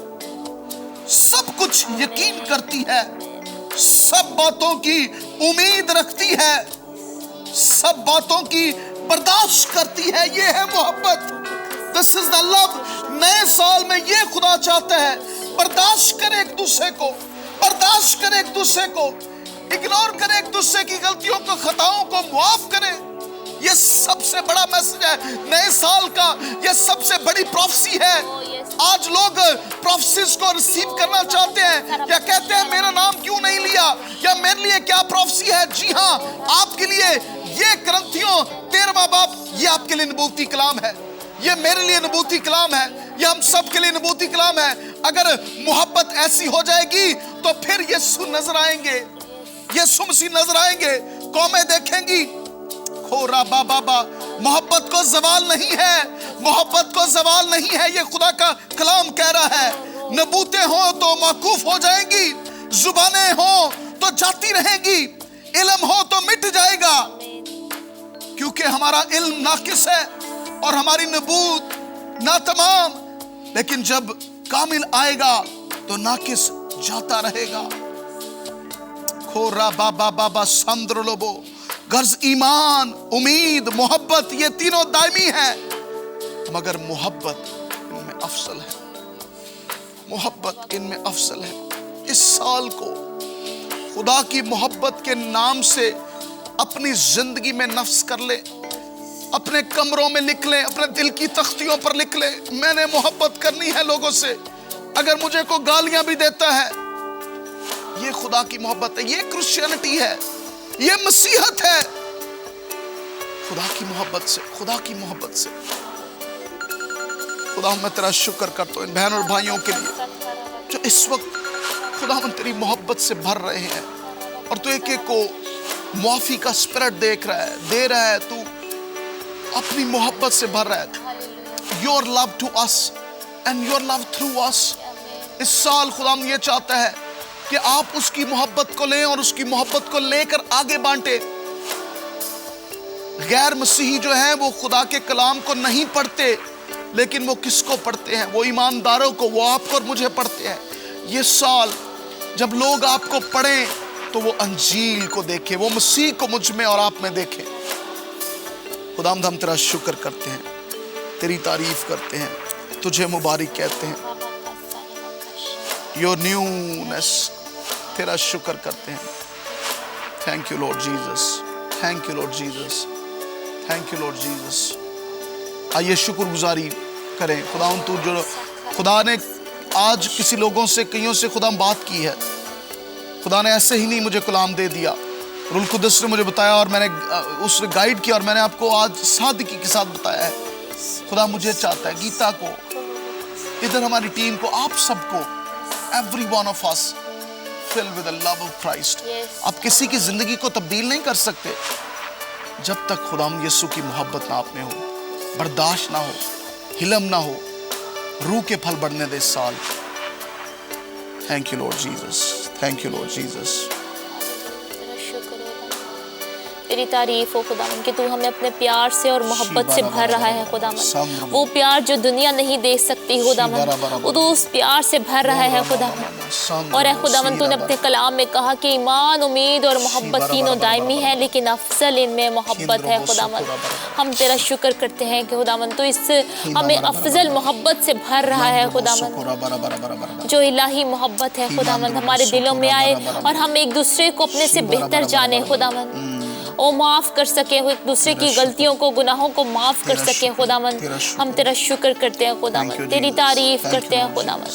सब कुछ यकीन करती है, सब बातों की उम्मीद रखती है, सब बातों की बर्दाश्त करती है। ये है मोहब्बत। This is the love. नए साल में ये खुदा चाहता है, बर्दाश्त करे एक दूसरे को, बर्दाश्त करे एक दूसरे को, इग्नोर करे एक दूसरे की गलतियों को, खताओं को माफ करे। ये सबसे बड़ा मैसेज है नए साल का, ये सबसे बड़ी प्रोफेसी है। आज लोग प्रोफेसीज को रिसीव करना चाहते हैं, या कहते हैं मेरा नाम क्यों नहीं लिया, या मेरे लिए क्या प्रोफेसी है। जी हाँ, आपके लिए ये ग्रंथियों 13वां बाब, ये आपके लिए नबूवती कलाम है, ये मेरे लिए नबूवती कलाम है, ये हम सब के लिए नबूवती कलाम है। अगर मोहब्बत ऐसी हो जाएगी तो फिर यीशु नजर आएंगे, यीशु मसीह नजर आएंगे, कौमें देखेंगी, खोरा बाबा, मोहब्बत को जवाल नहीं है, मोहब्बत को जवाल नहीं है, ये खुदा का कलाम कह रहा है। नबूतें हो तो मौकूफ हो जाएंगी, जुबानें हो तो जाती रहेंगी, इल्म हो तो मिट जाएगा, क्योंकि हमारा इल्म नाकिस है और हमारी नबूत ना तमाम, लेकिन जब कामिल आएगा तो नाकिस जाता रहेगा। खोरा बाबा संद्र लोबो, गर्ज ईमान, उम्मीद, मोहब्बत, ये तीनों दायमी है, मगर मोहब्बत इनमें अफसल है, मोहब्बत इनमें अफसल है। इस साल को खुदा की मोहब्बत के नाम से अपनी जिंदगी में नफ्स कर ले, अपने कमरों में लिख ले, अपने दिल की तख्तियों पर लिख ले, मैंने मोहब्बत करनी है लोगों से, अगर मुझे कोई गालियां भी देता है। ये खुदा की मोहब्बत है, ये क्रिश्चियनिटी है, ये मसीहत है। खुदा की मोहब्बत से, खुदा की मोहब्बत से। खुदा मैं तेरा शुक्र करता हूं इन बहन और भाइयों के लिए जो इस वक्त खुदा हम तेरी मोहब्बत से भर रहे हैं, और तू एक एक को मुआफी का स्पिरिट देख रहा है, दे रहा है, तू अपनी मोहब्बत से भर रहा है। Your love to us and your love through us. इस साल खुदा हम ये चाहता है कि आप उसकी मोहब्बत को लें और उसकी मोहब्बत को लेकर आगे बांटे। गैर मसीही जो हैं वो खुदा के कलाम को नहीं पढ़ते, लेकिन वो किसको पढ़ते हैं? वो ईमानदारों को, वो आपको और मुझे पढ़ते हैं। ये साल जब लोग आपको पढ़ें तो वो अंजील को देखें, वो मसीह को मुझ में और आप में देखें। खुदाम हम तेरा शुक्र करते हैं, तेरी तारीफ करते हैं, तुझे मुबारक कहते हैं। योर न्यूनेस, तेरा शुक्र करते हैं। Thank you Lord Jesus, thank you Lord Jesus, thank you Lord Jesus. आइए शुक्रगुजारी करें। खुदाम तू जो खुदा ने आज किसी लोगों से, कईयों से खुदा बात की है, खुदा ने ऐसे ही नहीं मुझे कलाम दे दिया, रूल कुदस ने मुझे बताया और मैंने उसने गाइड किया और मैंने आपको आज सादगी के साथ बताया है। खुदा मुझे चाहता है, गीता को, इधर हमारी टीम को, आप सबको, every one of us fill with the love of Christ. आप किसी की जिंदगी को तब्दील नहीं कर सकते जब तक खुदाम यीशु की मोहब्बत ना आप में हो, बर्दाश्त ना हो, हिलम ना हो, रूह के फल बढ़ने दे इस साल। Thank you Lord Jesus, thank you Lord Jesus. तेरी तारीफ हो खुदावन कि तू हमें अपने प्यार से और मोहब्बत से भर रहा है खुदावन। वो प्यार जो दुनिया नहीं दे सकती खुदावन, वो तो उस प्यार से भर रहा है खुदावन। और खुदावन तूने अपने कलाम में कहा कि ईमान, उम्मीद और मोहब्बत तीनों दायमी है, लेकिन अफजल इनमें मोहब्बत है खुदावन। हम तेरा शुक्र करते हैं कि खुदावन तू इस हमें अफजल मोहब्बत से भर रहा है खुदावन। जो इलाही मोहब्बत है खुदावन हमारे दिलों में आए और हम एक दूसरे को अपने से बेहतर जाने खुदावन, ओ माफ कर सके, एक दूसरे की गलतियों को, गुनाहों को माफ कर सके खुदावन। हम तेरा शुक्र करते हैं खुदावन, तेरी तारीफ करते हैं खुदावन।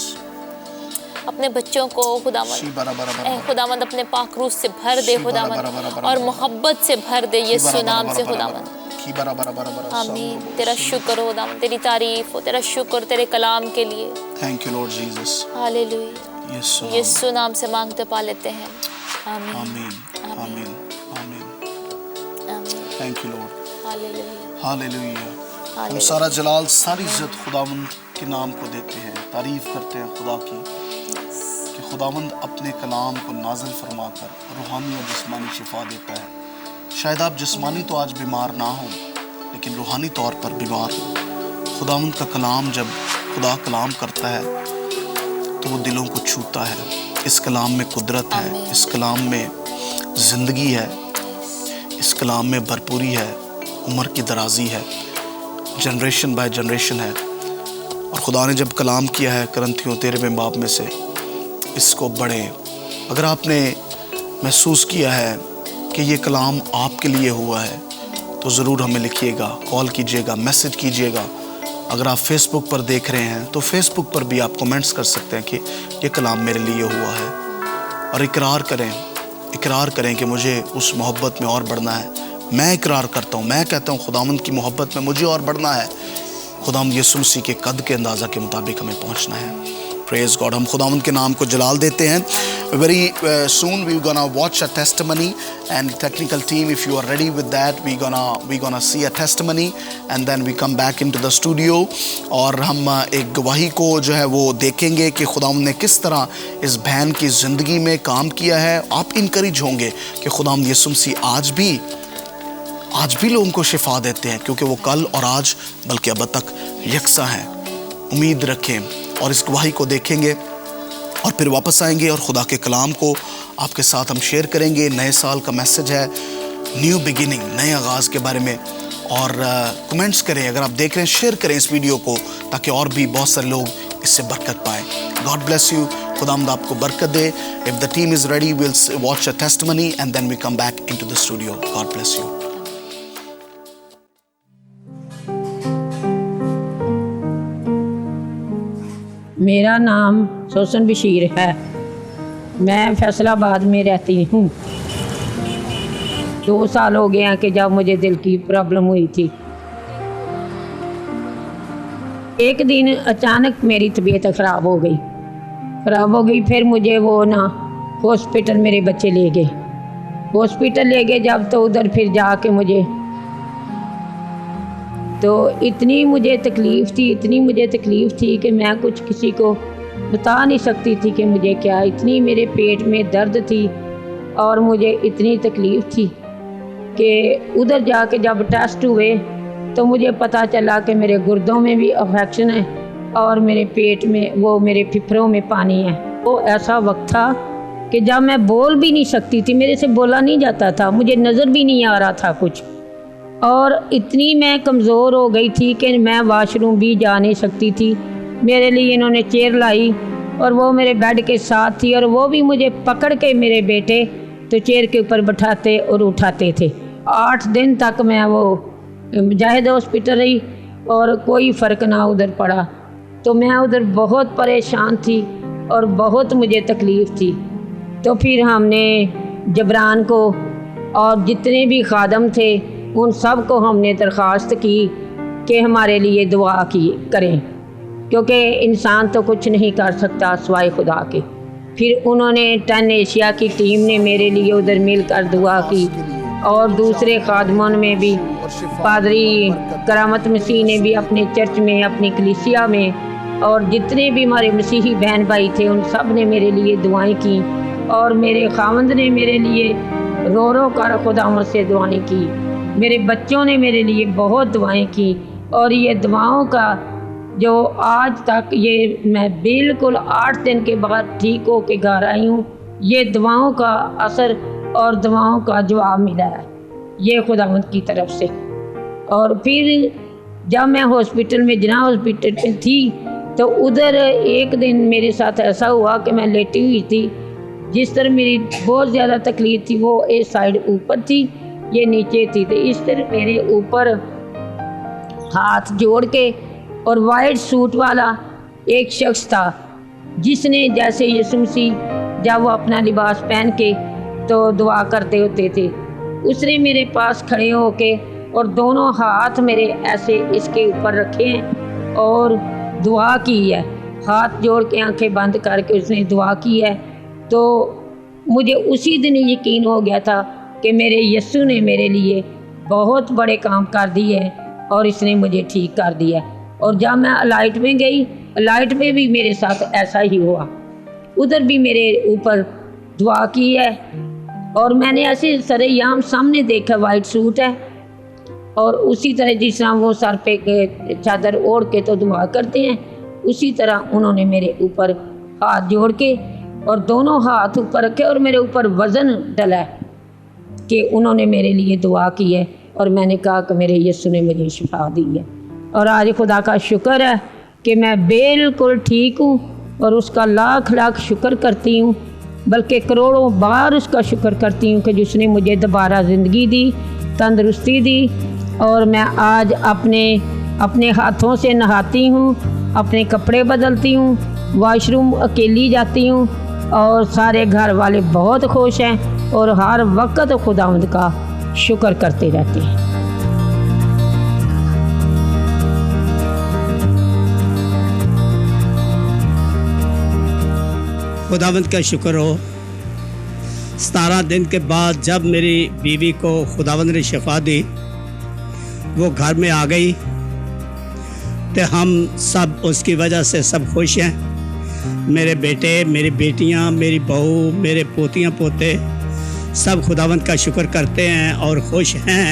अपने बच्चों को खुदावन अपने पाक रूह से भर दे खुदावन, और मोहब्बत से भर दे यीशु नाम से खुदावन। आमीन। तेरा शुक्र हो खुदावन, तेरी तारीफ हो, तेरा शुक्र तेरे कलाम के लिए। Thank you Lord Jesus. Hallelujah. Yeshu नाम से मांगते पा लेते हैं। आमीन, आमीन, आमीन, आमीन। Thank you Lord. Hallelujah, hallelujah. हम सारा जलाल, सारी इज्जत खुदावंद के नाम को देते हैं, तारीफ करते हैं खुदा की कि खुदावंद अपने कलाम को नाज़िल फरमाकर रूहानी और जिस्मानी शिफा देता है। शायद आप जिस्मानी तो आज बीमार ना हो, लेकिन रूहानी तौर पर बीमार हो। खुदावंद का कलाम जब खुदा कलाम करता है तो वो दिलों को छूता है। इस कलाम में कुदरत है, इस कलाम में ज़िंदगी है, इस कलाम में भरपूरी है, उम्र की दराजी है, जनरेशन बाय जनरेशन है। और खुदा ने जब कलाम किया है करंथियों 13वें बाब में से, इसको पढ़ें। अगर आपने महसूस किया है कि ये कलाम आपके लिए हुआ है तो ज़रूर हमें लिखिएगा, कॉल कीजिएगा, मैसेज कीजिएगा। अगर आप फेसबुक पर देख रहे हैं तो फेसबुक पर भी आप कमेंट्स कर सकते हैं कि ये कलाम मेरे लिए हुआ है। और इकरार करें कि मुझे उस मोहब्बत में और बढ़ना है। मैं इकरार करता हूँ, मैं कहता हूँ खुदावंद की मोहब्बत में मुझे और बढ़ना है। खुदावंद यीशु मसीह के कद के अंदाज़ा के मुताबिक हमें पहुँचना है। Praise God. हम खुदावंद के नाम को जलाल देते हैं। Very soon we gonna watch a testimony and technical team if you are ready with that we gonna see a testimony and then we come back into the studio और हम एक गवाही को जो है वो देखेंगे कि खुदावंद ने किस तरह इस बहन की ज़िंदगी में काम किया है। आप इनकरेज होंगे कि खुदावंद यीशु मसीह आज भी लोगों को शिफा देते हैं, क्योंकि वो कल और आज बल्कि अब तक यकसा हैं। उम्मीद रखें और इस गवाही को देखेंगे और फिर वापस आएंगे और खुदा के कलाम को आपके साथ हम शेयर करेंगे। नए साल का मैसेज है, न्यू बिगिनिंग, नए आगाज़ के बारे में। और कमेंट्स करें, अगर आप देख रहे हैं शेयर करें इस वीडियो को, ताकि और भी बहुत सारे लोग इससे बरकत पाएँ। गॉड ब्लेस यू, खुदावंद आपको बरकत दे। If the team is ready will watch a testimony and then we come back into the studio. God bless you. मेरा नाम सोसन बशीर है। मैं फैसलाबाद में रहती हूँ। 2 साल हो गए हैं कि जब मुझे दिल की प्रॉब्लम हुई थी। एक दिन अचानक मेरी तबीयत ख़राब हो गई। फिर मुझे वो ना हॉस्पिटल मेरे बच्चे ले गए। हॉस्पिटल ले गए जब, तो उधर फिर जाके मुझे तो इतनी मुझे तकलीफ़ थी कि मैं कुछ किसी को बता नहीं सकती थी कि मुझे क्या, इतनी मेरे पेट में दर्द थी और मुझे इतनी तकलीफ़ थी कि उधर जाके जब टेस्ट हुए तो मुझे पता चला कि मेरे गुर्दों में भी अफेक्शन है और मेरे पेट में, वो मेरे फेफड़ों में पानी है। वो ऐसा वक्त था कि जब मैं बोल भी नहीं सकती थी, मेरे से बोला नहीं जाता था, मुझे नज़र भी नहीं आ रहा था कुछ, और इतनी मैं कमज़ोर हो गई थी कि मैं वाशरूम भी जा नहीं सकती थी। मेरे लिए इन्होंने चेयर लाई और वो मेरे बेड के साथ थी और वो भी मुझे पकड़ के मेरे बेटे तो चेयर के ऊपर बैठाते और उठाते थे। 8 दिन तक मैं वो मुजाहिद हॉस्पिटल रही और कोई फ़र्क ना उधर पड़ा। तो मैं उधर बहुत परेशान थी और बहुत मुझे तकलीफ़ थी। तो फिर हमने जबरान को और जितने भी खादम थे उन सब को हमने दरख्वास्त की कि हमारे लिए दुआ करें, क्योंकि इंसान तो कुछ नहीं कर सकता सिवाय खुदा के। फिर उन्होंने 10 एशिया की टीम ने मेरे लिए उधर मिलकर दुआ की और दूसरे खादमों में भी, पादरी करामत मसीह ने भी अपने चर्च में, अपनी कलीसिया में, और जितने भी हमारे मसीही बहन भाई थे उन सब ने मेरे लिए दुआएं की और मेरे खावंद ने मेरे लिए रो रो कर खुदा से दुआएं की। मेरे बच्चों ने मेरे लिए बहुत दुआएं की और ये दुआओं का जो आज तक, ये मैं बिल्कुल 8 दिन के बाद ठीक हो के घर आई हूँ, ये दुआओं का असर और दुआओं का जवाब मिला है ये खुदावंद की तरफ से। और फिर जब मैं हॉस्पिटल में, जना हॉस्पिटल में थी, तो उधर एक दिन मेरे साथ ऐसा हुआ कि मैं लेटी हुई थी। जिस तरह मेरी बहुत ज़्यादा तकलीफ़ थी वो इस साइड ऊपर थी, ये नीचे थी। तो इस तरह मेरे ऊपर हाथ जोड़ के और वाइट सूट वाला एक शख्स था, जिसने जैसे यीशु मसीह जब वो अपना लिबास पहन के तो दुआ करते होते थे, उसने मेरे पास खड़े होके और दोनों हाथ मेरे ऐसे इसके ऊपर रखे हैं और दुआ की है। हाथ जोड़ के आंखें बंद करके उसने दुआ की है। तो मुझे उसी दिन यकीन हो गया था कि मेरे यीशु ने मेरे लिए बहुत बड़े काम कर दिए और इसने मुझे ठीक कर दिया। और जब मैं अलाइट में गई, अलाइट में भी मेरे साथ ऐसा ही हुआ, उधर भी मेरे ऊपर दुआ की है और मैंने ऐसे सरेआम सामने देखा, वाइट सूट है और उसी तरह जिस तरह वो सर पे चादर ओढ़ के तो दुआ करते हैं, उसी तरह उन्होंने मेरे ऊपर हाथ जोड़ के और दोनों हाथ ऊपर रखे और मेरे ऊपर वज़न डला कि उन्होंने मेरे लिए दुआ की है और मैंने कहा कि मेरे यीशु ने मुझे शिफा दी है। और आज खुदा का शुक्र है कि मैं बिल्कुल ठीक हूँ और उसका लाख लाख शुक्र करती हूँ, बल्कि करोड़ों बार उसका शुक्र करती हूँ कि जिसने मुझे दोबारा ज़िंदगी दी, तंदुरुस्ती दी। और मैं आज अपने हाथों से नहाती हूँ, अपने कपड़े बदलती हूँ, वॉशरूम अकेली जाती हूँ और सारे घर वाले बहुत खुश हैं और हर वक्त खुदावंद का शुक्र करते रहते हैं। खुदावंद का शुक्र हो, 17 दिन के बाद जब मेरी बीवी को खुदावंद ने शिफा दी, वो घर में आ गई, तो हम सब उसकी वजह से सब खुश हैं। मेरे बेटे, मेरी बेटियां, मेरी बहू, मेरे पोतियां पोते सब खुदावंद का शुक्र करते हैं और खुश हैं,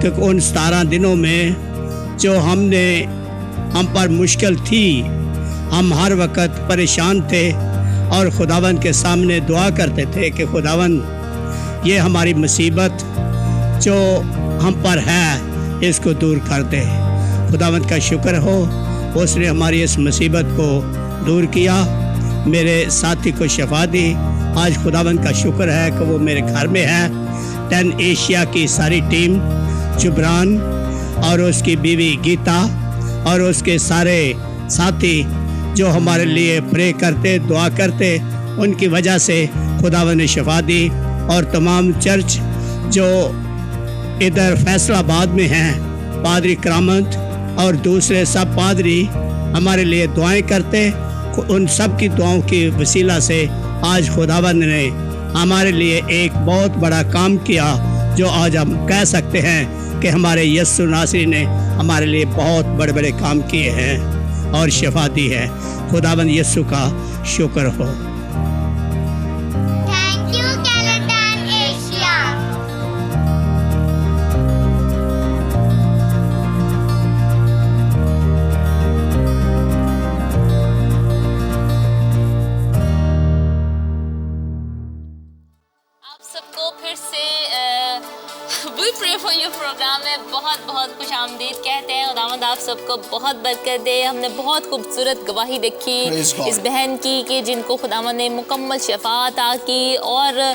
क्योंकि उन 17 दिनों में जो हम पर मुश्किल थी, हम हर वक्त परेशान थे और खुदावंद के सामने दुआ करते थे कि खुदावंद ये हमारी मुसीबत जो हम पर है इसको दूर कर दे। खुदावंद का शुक्र हो, उसने हमारी इस मुसीबत को दूर किया, मेरे साथी को शिफा दी। आज खुदावंद का शुक्र है कि वो मेरे घर में है। 10 एशिया की सारी टीम, जुबरान और उसकी बीवी गीता और उसके सारे साथी जो हमारे लिए प्रे करते, दुआ करते, उनकी वजह से खुदावंद ने शिफा दी। और तमाम चर्च जो इधर फैसलाबाद में हैं, पादरी करामत और दूसरे सब पादरी हमारे लिए दुआएं करते, उन सब की दुआओं की वसीला से आज खुदावंद ने हमारे लिए एक बहुत बड़ा काम किया, जो आज हम कह सकते हैं कि हमारे यीशु नासरी ने हमारे लिए बहुत बड़े बड़े काम किए हैं और शिफा दी है। खुदावंद यीशु का शुक्र हो। Thank you Canada and Asia. आप सबको फिर से we pray for you programme में बहुत बहुत खुश आमदीद कहते हैं। खुदावंद आप सबको बहुत बरकत दे। हमने बहुत खूबसूरत गवाही देखी इस बहन की कि जिनको खुदावंद ने मुकम्मल शफा अता की, और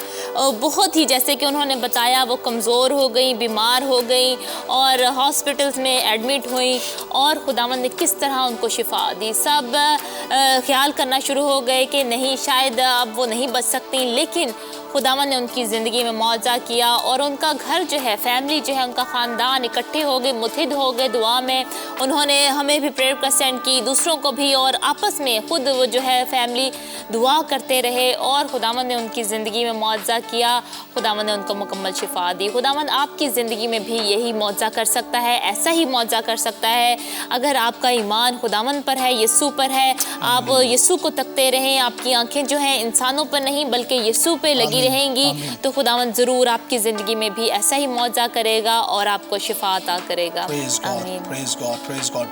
बहुत ही जैसे कि उन्होंने बताया वो कमज़ोर हो गई, बीमार हो गई और हॉस्पिटल्स में एडमिट हुई, और खुदावंद ने किस तरह उनको शिफा दी। सब ख्याल करना शुरू हो गए कि नहीं, शायद अब वो नहीं बच सकती, लेकिन खुदावंद ने उनकी ज़िंदगी में मौजा किया और उनका घर जो है, फैमिली जो है, उनका ख़ानदान इकट्ठे हो गए, मुत्हिद हो गए दुआ में। उन्होंने हमें भी प्रेयर का सेंड की, दूसरों को भी, और आपस में खुद वो जो है फैमिली दुआ करते रहे और खुदावंद ने उनकी ज़िंदगी में मौजा किया। खुदावंद ने उनको मुकम्मल शिफा दी। खुदावंद आपकी ज़िंदगी में भी यही मौजा कर सकता है, ऐसा ही मौजा कर सकता है। अगर आपका ईमान खुदावंद पर है, यीशु पर है, आप यीशु को तकते रहें, आपकी आंखें जो हैं इंसानों पर नहीं बल्कि यीशु पे लगी रहेंगी, तो खुदावंद ज़रूर आपकी ज़िंदगी में भी ऐसा ही मौजा करेगा और आपको शिफा अता करेगा। आमीन। Praise God, praise God.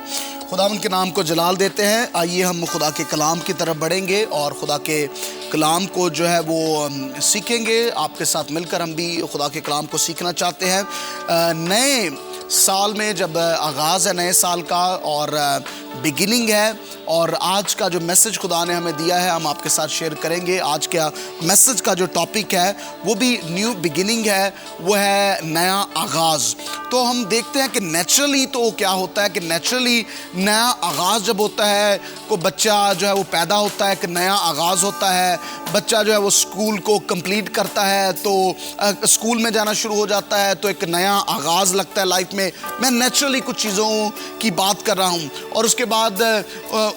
खुदावंद के नाम को जलाल देते हैं। आइए हम खुदा के कलाम की तरफ बढ़ेंगे और खुदा के कलाम को जो है वो सीखेंगे। आपके साथ मिलकर हम भी खुदा के कलाम को सीखना चाहते हैं। नए साल में जब आगाज़ है नए साल का और बिगिनिंग है, और आज का जो मैसेज खुदा ने हमें दिया है हम आपके साथ शेयर करेंगे। आज का मैसेज का जो टॉपिक है वो भी न्यू बिगिनिंग है, वो है नया आगाज़। तो हम देखते हैं कि नेचुरली तो क्या होता है कि नेचुरली नया आगाज़ जब होता है, कोई बच्चा जो है वो पैदा होता है, एक नया आगाज़ होता है। बच्चा जो है वो स्कूल को कंप्लीट करता है तो स्कूल में जाना शुरू हो जाता है, तो एक नया आगाज़ लगता है लाइफ में। मैं नेचुरली कुछ चीज़ों की बात कर रहा हूँ। और उसके बाद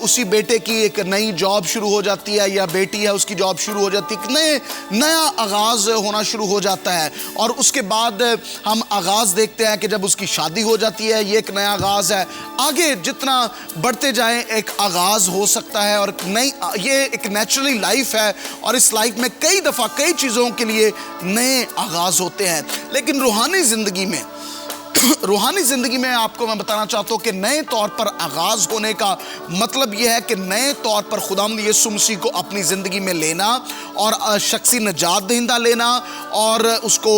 उसी बेटे की एक नई जॉब शुरू हो जाती है, या बेटी है उसकी जॉब शुरू हो जाती है, नया आगाज़ होना शुरू हो जाता है। और उसके बाद हम आगाज़ देखते हैं कि जब उसकी शादी हो जाती है, ये एक नया आगाज़ है। आगे जितना बढ़ते जाएं एक आगाज़ हो सकता है, और नई ये एक नेचुरली लाइफ है, और इस लाइफ में कई दफ़ा कई चीज़ों के लिए नए आगाज़ होते हैं। लेकिन रूहानी ज़िंदगी में आपको मैं बताना चाहता हूँ कि नए तौर पर आगाज़ होने का मतलब यह है कि नए तौर पर खुदावंद यीशु मसीह को अपनी ज़िंदगी में लेना और शख्सी निजात दहिंदा लेना, और उसको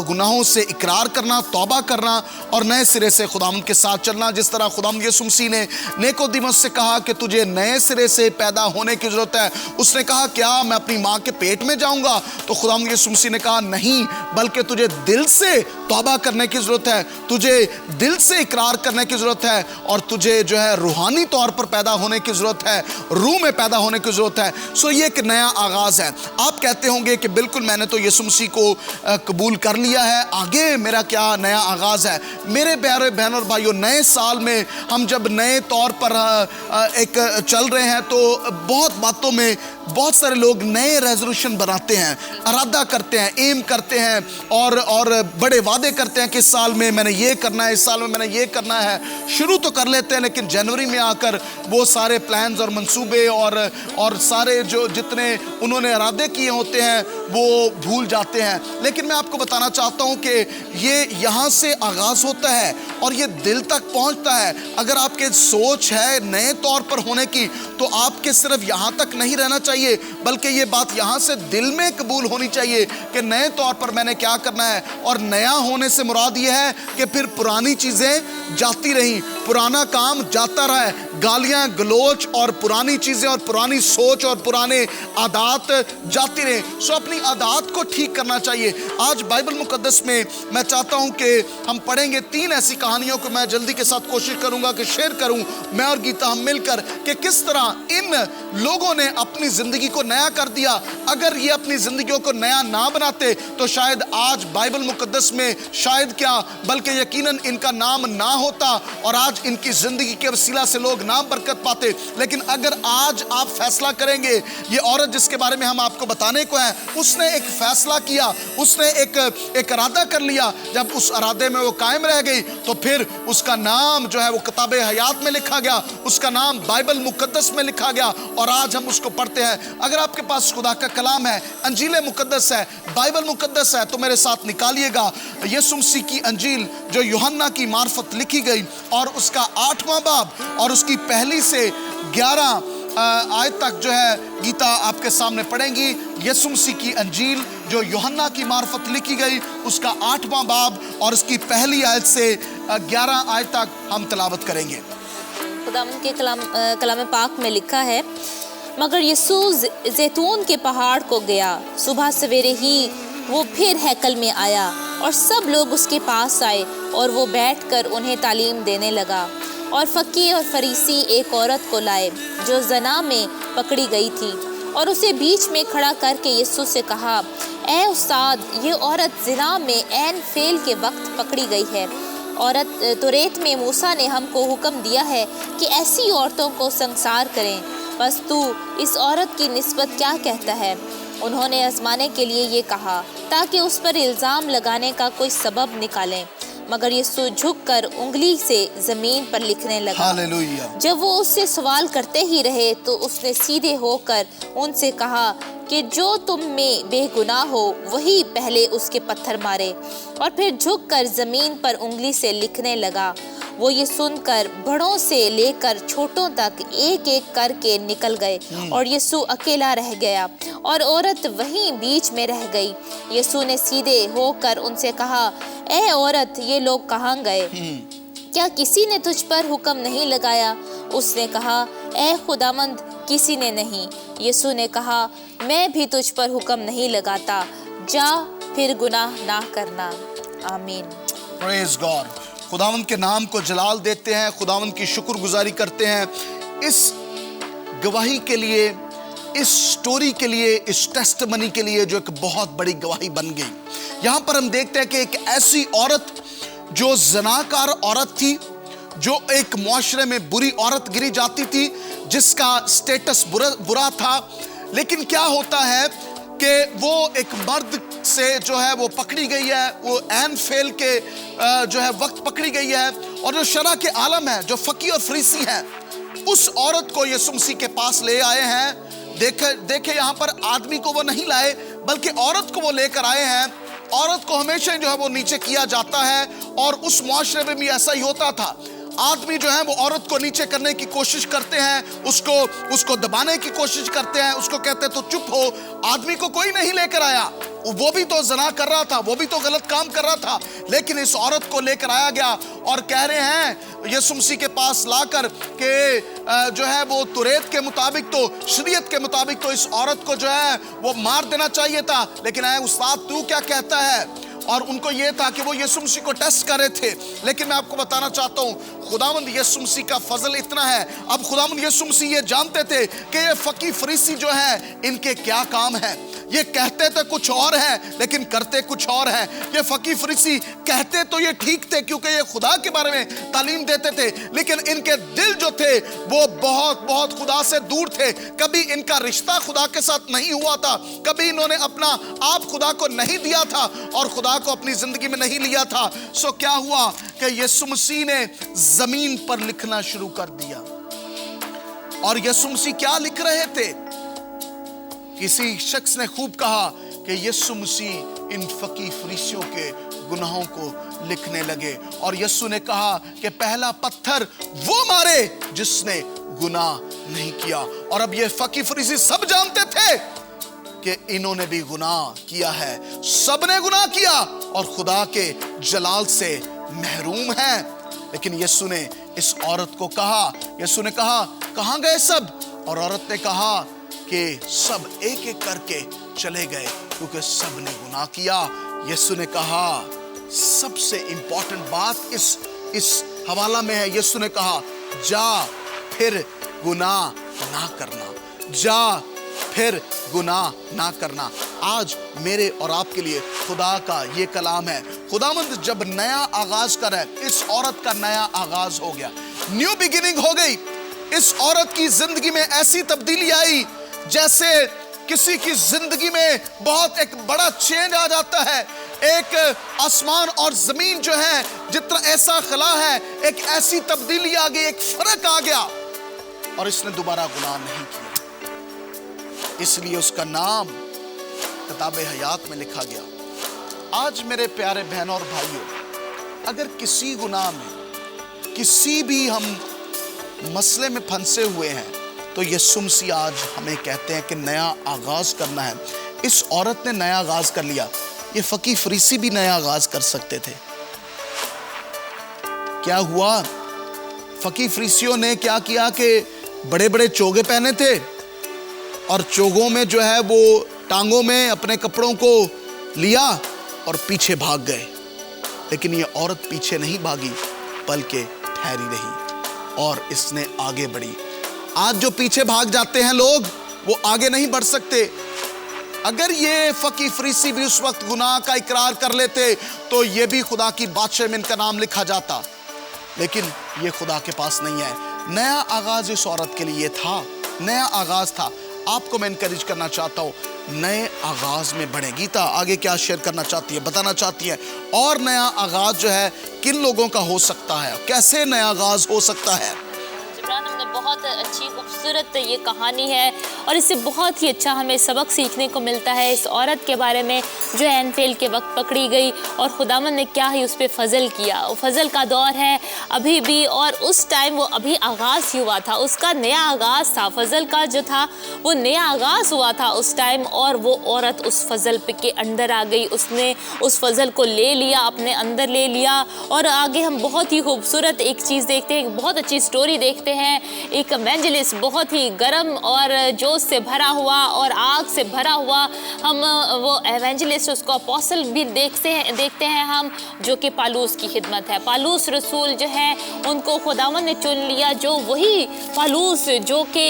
गुनाहों से इकरार करना, तौबा करना, और नए सिरे से खुदावंद के साथ चलना। जिस तरह खुदावंद यीशु मसीह ने निकोदेमुस से कहा कि तुझे नए सिरे से पैदा होने की ज़रूरत है। उसने कहा क्या मैं अपनी माँ के पेट में जाऊँगा? तो खुदावंद यीशु मसीह ने कहा नहीं, बल्कि तुझे दिल से तौबा करने की ज़रूरत है, तुझे दिल से इकरार करने की ज़रूरत है, और तुझे जो है रूहानी तौर पर पैदा होने की ज़रूरत है, रूह में पैदा होने की ज़रूरत है। सो ये एक नया आगाज़ है। आप कहते होंगे कि बिल्कुल मैंने तो यीशु मसीह को कबूल कर लिया है, आगे मेरा क्या नया आगाज़ है? मेरे प्यारे बहन और भाइयों, नए साल में हम जब नए तौर पर एक चल रहे हैं तो बहुत बातों में बहुत सारे लोग नए रेजोल्यूशन बनाते हैं, इरादा करते हैं, एम करते हैं और बड़े वादे करते हैं कि इस साल में मैंने ये करना है, इस साल में मैंने ये करना है। शुरू तो कर लेते हैं, लेकिन जनवरी में आकर वो सारे प्लान्स और मंसूबे और सारे जो जितने उन्होंने इरादे किए होते हैं वो भूल जाते हैं। लेकिन मैं आपको बताना चाहता हूं कि ये यहाँ से आगाज होता है और ये दिल तक पहुंचता है। अगर आपके सोच है नए तौर पर होने की, तो आपके सिर्फ यहाँ तक नहीं रहना चाहिए, बल्कि ये बात यहाँ से दिल में कबूल होनी चाहिए कि नए तौर पर मैंने क्या करना है। और नया होने से मुराद ये है कि फिर पुरानी चीजें जाती रहीं, पुराना काम जाता रहा है, गालियां गलोच और पुरानी चीजें और पुरानी सोच और पुराने आदात जाती रहे। सो अपनी आदात को ठीक करना चाहिए। आज बाइबल मुकद्दस में मैं चाहता हूं कि हम पढ़ेंगे 3 ऐसी कहानियों को मैं जल्दी के साथ कोशिश करूंगा कि शेयर करूं, मैं और गीता हम मिलकर, कि किस तरह इन लोगों ने अपनी जिंदगी को नया कर दिया। अगर ये अपनी जिंदगियों को नया ना बनाते तो शायद आज बाइबल मुकद्दस में शायद क्या बल्कि यकीनन इनका नाम ना होता और आज इनकी जिंदगी के वसीला से लोग नाम बरकत पाते। लेकिन अगर आज आप फैसला करेंगे, ये औरत जिसके बारे में हम आपको बताने को है, उसने एक फैसला किया, उसने एक इरादा कर लिया। जब उस इरादे में वो कायम रह गई तो फिर उसका नाम जो है वो किताबे हयात में लिखा गया, उसका नाम बाइबल मुकद्दस में लिखा गया और आज हम उसको पढ़ते हैं। अगर आपके पास खुदा का कलाम है, अंजील मुकद्दस है, बाइबल मुकद्दस है, तो मेरे साथ निकालिएगा यीशु मसीह की अंजील जो यूहन्ना की मार्फत लिखी गई और उसका 8वां बाब और उसकी पहली से 11 आयत तक जो है गीता आपके सामने पढ़ेंगी। यीशु मसीह की अंजील जो यूहन्ना की मार्फत लिखी गई, उसका 8वां बाब और उसकी पहली आयत से 11 आयत तक हम तिलावत करेंगे। खुदावंद के कलाम पाक में लिखा है, मगर यीशु जैतून के पहाड़ को गया। सुबह सवेरे ही वो फिर हैकल में आया और सब लोग उसके पास आए और वो बैठकर उन्हें तालीम देने लगा। और फकीह और फरीसी एक औरत को लाए जो ज़ना में पकड़ी गई थी और उसे बीच में खड़ा करके यीशु से कहा, ए उस्ताद, ये औरत ज़ना में ऐन फेल के वक्त पकड़ी गई है। औरत तौरात में मूसा ने हमको हुक्म दिया है कि ऐसी औरतों को संसार करें, बस तू इस औरत की निस्बत क्या कहता है? उन्होंने आजमाने के लिए ये कहा ताकि उस पर इल्ज़ाम लगाने का कोई सबब निकालें। मगर यीशु झुककर उंगली से जमीन पर लिखने लगा। हालेलुया। जब वो उससे सवाल करते ही रहे तो उसने सीधे होकर उनसे कहा कि जो तुम में बेगुनाह हो वही पहले उसके पत्थर मारे। और फिर झुककर जमीन पर उंगली से लिखने लगा। वो ये सुनकर बड़ों से लेकर छोटों तक एक एक करके निकल गए और यीशु अकेला रह गया और औरत वहीं बीच में रह गई। यीशु ने सीधे होकर उनसे कहा, ए औरत, ये लोग कहाँ गए? क्या किसी ने तुझ पर हुक्म नहीं लगाया? उसने कहा, ए खुदावंद, किसी ने नहीं। यीशु ने कहा, मैं भी तुझ पर हुक्म नहीं लगाता, जा फिर गुनाह ना करना। आमीन। Praise God. खुदावंद के नाम को जलाल देते हैं, खुदावंद की शुक्रगुजारी करते हैं इस गवाही के लिए, इस स्टोरी के लिए, इस टेस्टमनी के लिए जो एक बहुत बड़ी गवाही बन गई। यहाँ पर हम देखते हैं कि एक ऐसी औरत जो ज़नाकार औरत थी, जो एक मुआशरे में बुरी औरत गिरी जाती थी, जिसका स्टेटस बुरा था, लेकिन क्या होता है कि वो एक मर्द से जो है वो पकड़ी गई है, वो ऐन फेल के जो है वक्त पकड़ी गई है। और जो शरा के आलम है, जो फकीह और फरीसी हैं, उस औरत को यीशु मसीह के पास ले आए हैं। देखे यहाँ पर आदमी को वो नहीं लाए, बल्कि औरत को वो लेकर आए हैं। औरत को हमेशा जो है वो नीचे किया जाता है और उस मुआशरे में भी ऐसा ही होता था। आदमी जो है वो औरत को नीचे करने की कोशिश करते हैं, उसको दबाने की कोशिश करते हैं, उसको कहते हैं तो चुप हो। आदमी को कोई नहीं लेकर आया, वो भी तो ज़ना कर रहा था, वो भी तो गलत काम कर रहा था, लेकिन इस औरत को लेकर आया गया और कह रहे हैं यीशु मसीह के पास लाकर के जो है वो तौरात के मुताबिक, तो शरीयत के मुताबिक तो इस औरत को जो है वो मार देना चाहिए था, लेकिन ऐ उस्ताद, तू क्या कहता है? और उनको ये था कि वो यीशु मसीह को टेस्ट कर रहे थे। लेकिन मैं आपको बताना चाहता हूँ खुदावंद यीशु मसीह का फजल इतना है, अब खुदावंद यीशु मसीह ये जानते थे कि ये फकीर फरीसी जो है इनके क्या काम है। ये कहते तो कुछ और है लेकिन करते कुछ और है। ये फकीर फरीसी कहते तो ये ठीक थे क्योंकि ये खुदा के बारे में तालीम देते थे, लेकिन इनके दिल जो थे वो बहुत बहुत खुदा से दूर थे। कभी इनका रिश्ता खुदा के साथ नहीं हुआ था, कभी इन्होंने अपना आप खुदा को नहीं दिया था और खुदा को अपनी जिंदगी में नहीं लिया था। सो क्या हुआ कि यीशु मसीह ने जमीन पर लिखना शुरू कर दिया। और यीशु मसीह क्या लिख रहे थे? किसी शख्स ने खूब कहा कि यीशु मसीह इन फकीर फरीसियों के गुनाहों को लिखने लगे और यीशु ने कहा कि पहला पत्थर वो मारे जिसने गुनाह नहीं किया। और अब ये फकीर फरीसी सब जानते थे कि इन्होंने भी गुनाह किया है, सबने गुनाह किया और खुदा के जलाल से महरूम हैं। लेकिन यीशु ने इस औरत को कहा, यीशु ने कहा कहां गए सब? और औरत ने कहा कि सब एक एक करके चले गए क्योंकि सब ने गुनाह किया। यीशु ने कहा सबसे इंपॉर्टेंट बात इस हवाला में है। यीशु ने कहा जा फिर गुनाह ना करना, जा फिर गुनाह ना करना। आज मेरे और आपके लिए खुदा का ये कलाम है। खुदावंद जब नया आगाज करे, इस औरत का नया आगाज हो गया, न्यू बिगिनिंग हो गई। इस औरत की जिंदगी में ऐसी तब्दीली आई जैसे किसी की जिंदगी में बहुत एक बड़ा चेंज आ जाता है। एक आसमान और जमीन जो है जितना ऐसा खला है, एक ऐसी तब्दीली आ गई, एक फर्क आ गया और इसने दोबारा गुनाह नहीं किया। इसलिए उसका नाम किताबे हयात में लिखा गया। आज मेरे प्यारे बहनों और भाइयों, अगर किसी गुनाह में, किसी भी हम मसले में फंसे हुए हैं तो यीशु मसीह आज हमें कहते हैं कि नया आगाज करना है। इस औरत ने नया आगाज कर लिया, ये फकीर फरीसी भी नया आगाज कर सकते थे। क्या हुआ? फकीर फरीसियों ने क्या किया कि बड़े बड़े चोगे पहने थे और चोगों में जो है वो टांगों में अपने कपड़ों को लिया और पीछे भाग गए। लेकिन ये औरत पीछे नहीं भागी बल्कि ठहरी रही और इसने आगे बढ़ी। आज जो पीछे भाग जाते हैं लोग, वो आगे नहीं बढ़ सकते। अगर ये फकीर फरीसी भी उस वक्त गुनाह का इकरार कर लेते तो ये भी खुदा की बादशाह में इनका नाम लिखा जाता, लेकिन ये खुदा के पास नहीं है। नया आगाज इस औरत के लिए था, नया आगाज था। आपको मैं इनकरेज करना चाहता हूँ, नए आगाज में बढ़े। गीता आगे क्या शेयर करना चाहती है, बताना चाहती है, और नया आगाज जो है किन लोगों का हो सकता है, कैसे नया आगाज हो सकता है। हमने बहुत अच्छी खूबसूरत ये कहानी है और इससे बहुत ही अच्छा हमें सबक सीखने को मिलता है इस औरत के बारे में जो एनफेल के वक्त पकड़ी गई और खुदावन ने क्या ही उस पर फजल किया। वो फजल का दौर है अभी भी और उस टाइम वो अभी आगाज़ ही हुआ था, उसका नया आगाज़ था। फजल का जो था वो नया आगाज़ हुआ था उस टाइम और वो औरत उस फजल के अंदर आ गई, उसने उस फजल को ले लिया, अपने अंदर ले लिया। और आगे हम बहुत ही खूबसूरत एक चीज़ देखते हैं, बहुत अच्छी स्टोरी देखते हैं। एक एवेंजलिस्ट बहुत ही गर्म और जोश से भरा हुआ और आग से भरा हुआ, हम वो एवेंजलिस्ट उसको अपोस्टल भी देखते हैं हम, जो कि पालूस की खिदमत है। पालूस रसूल जो है उनको खुदावन ने चुन लिया, जो वही पालूस जो कि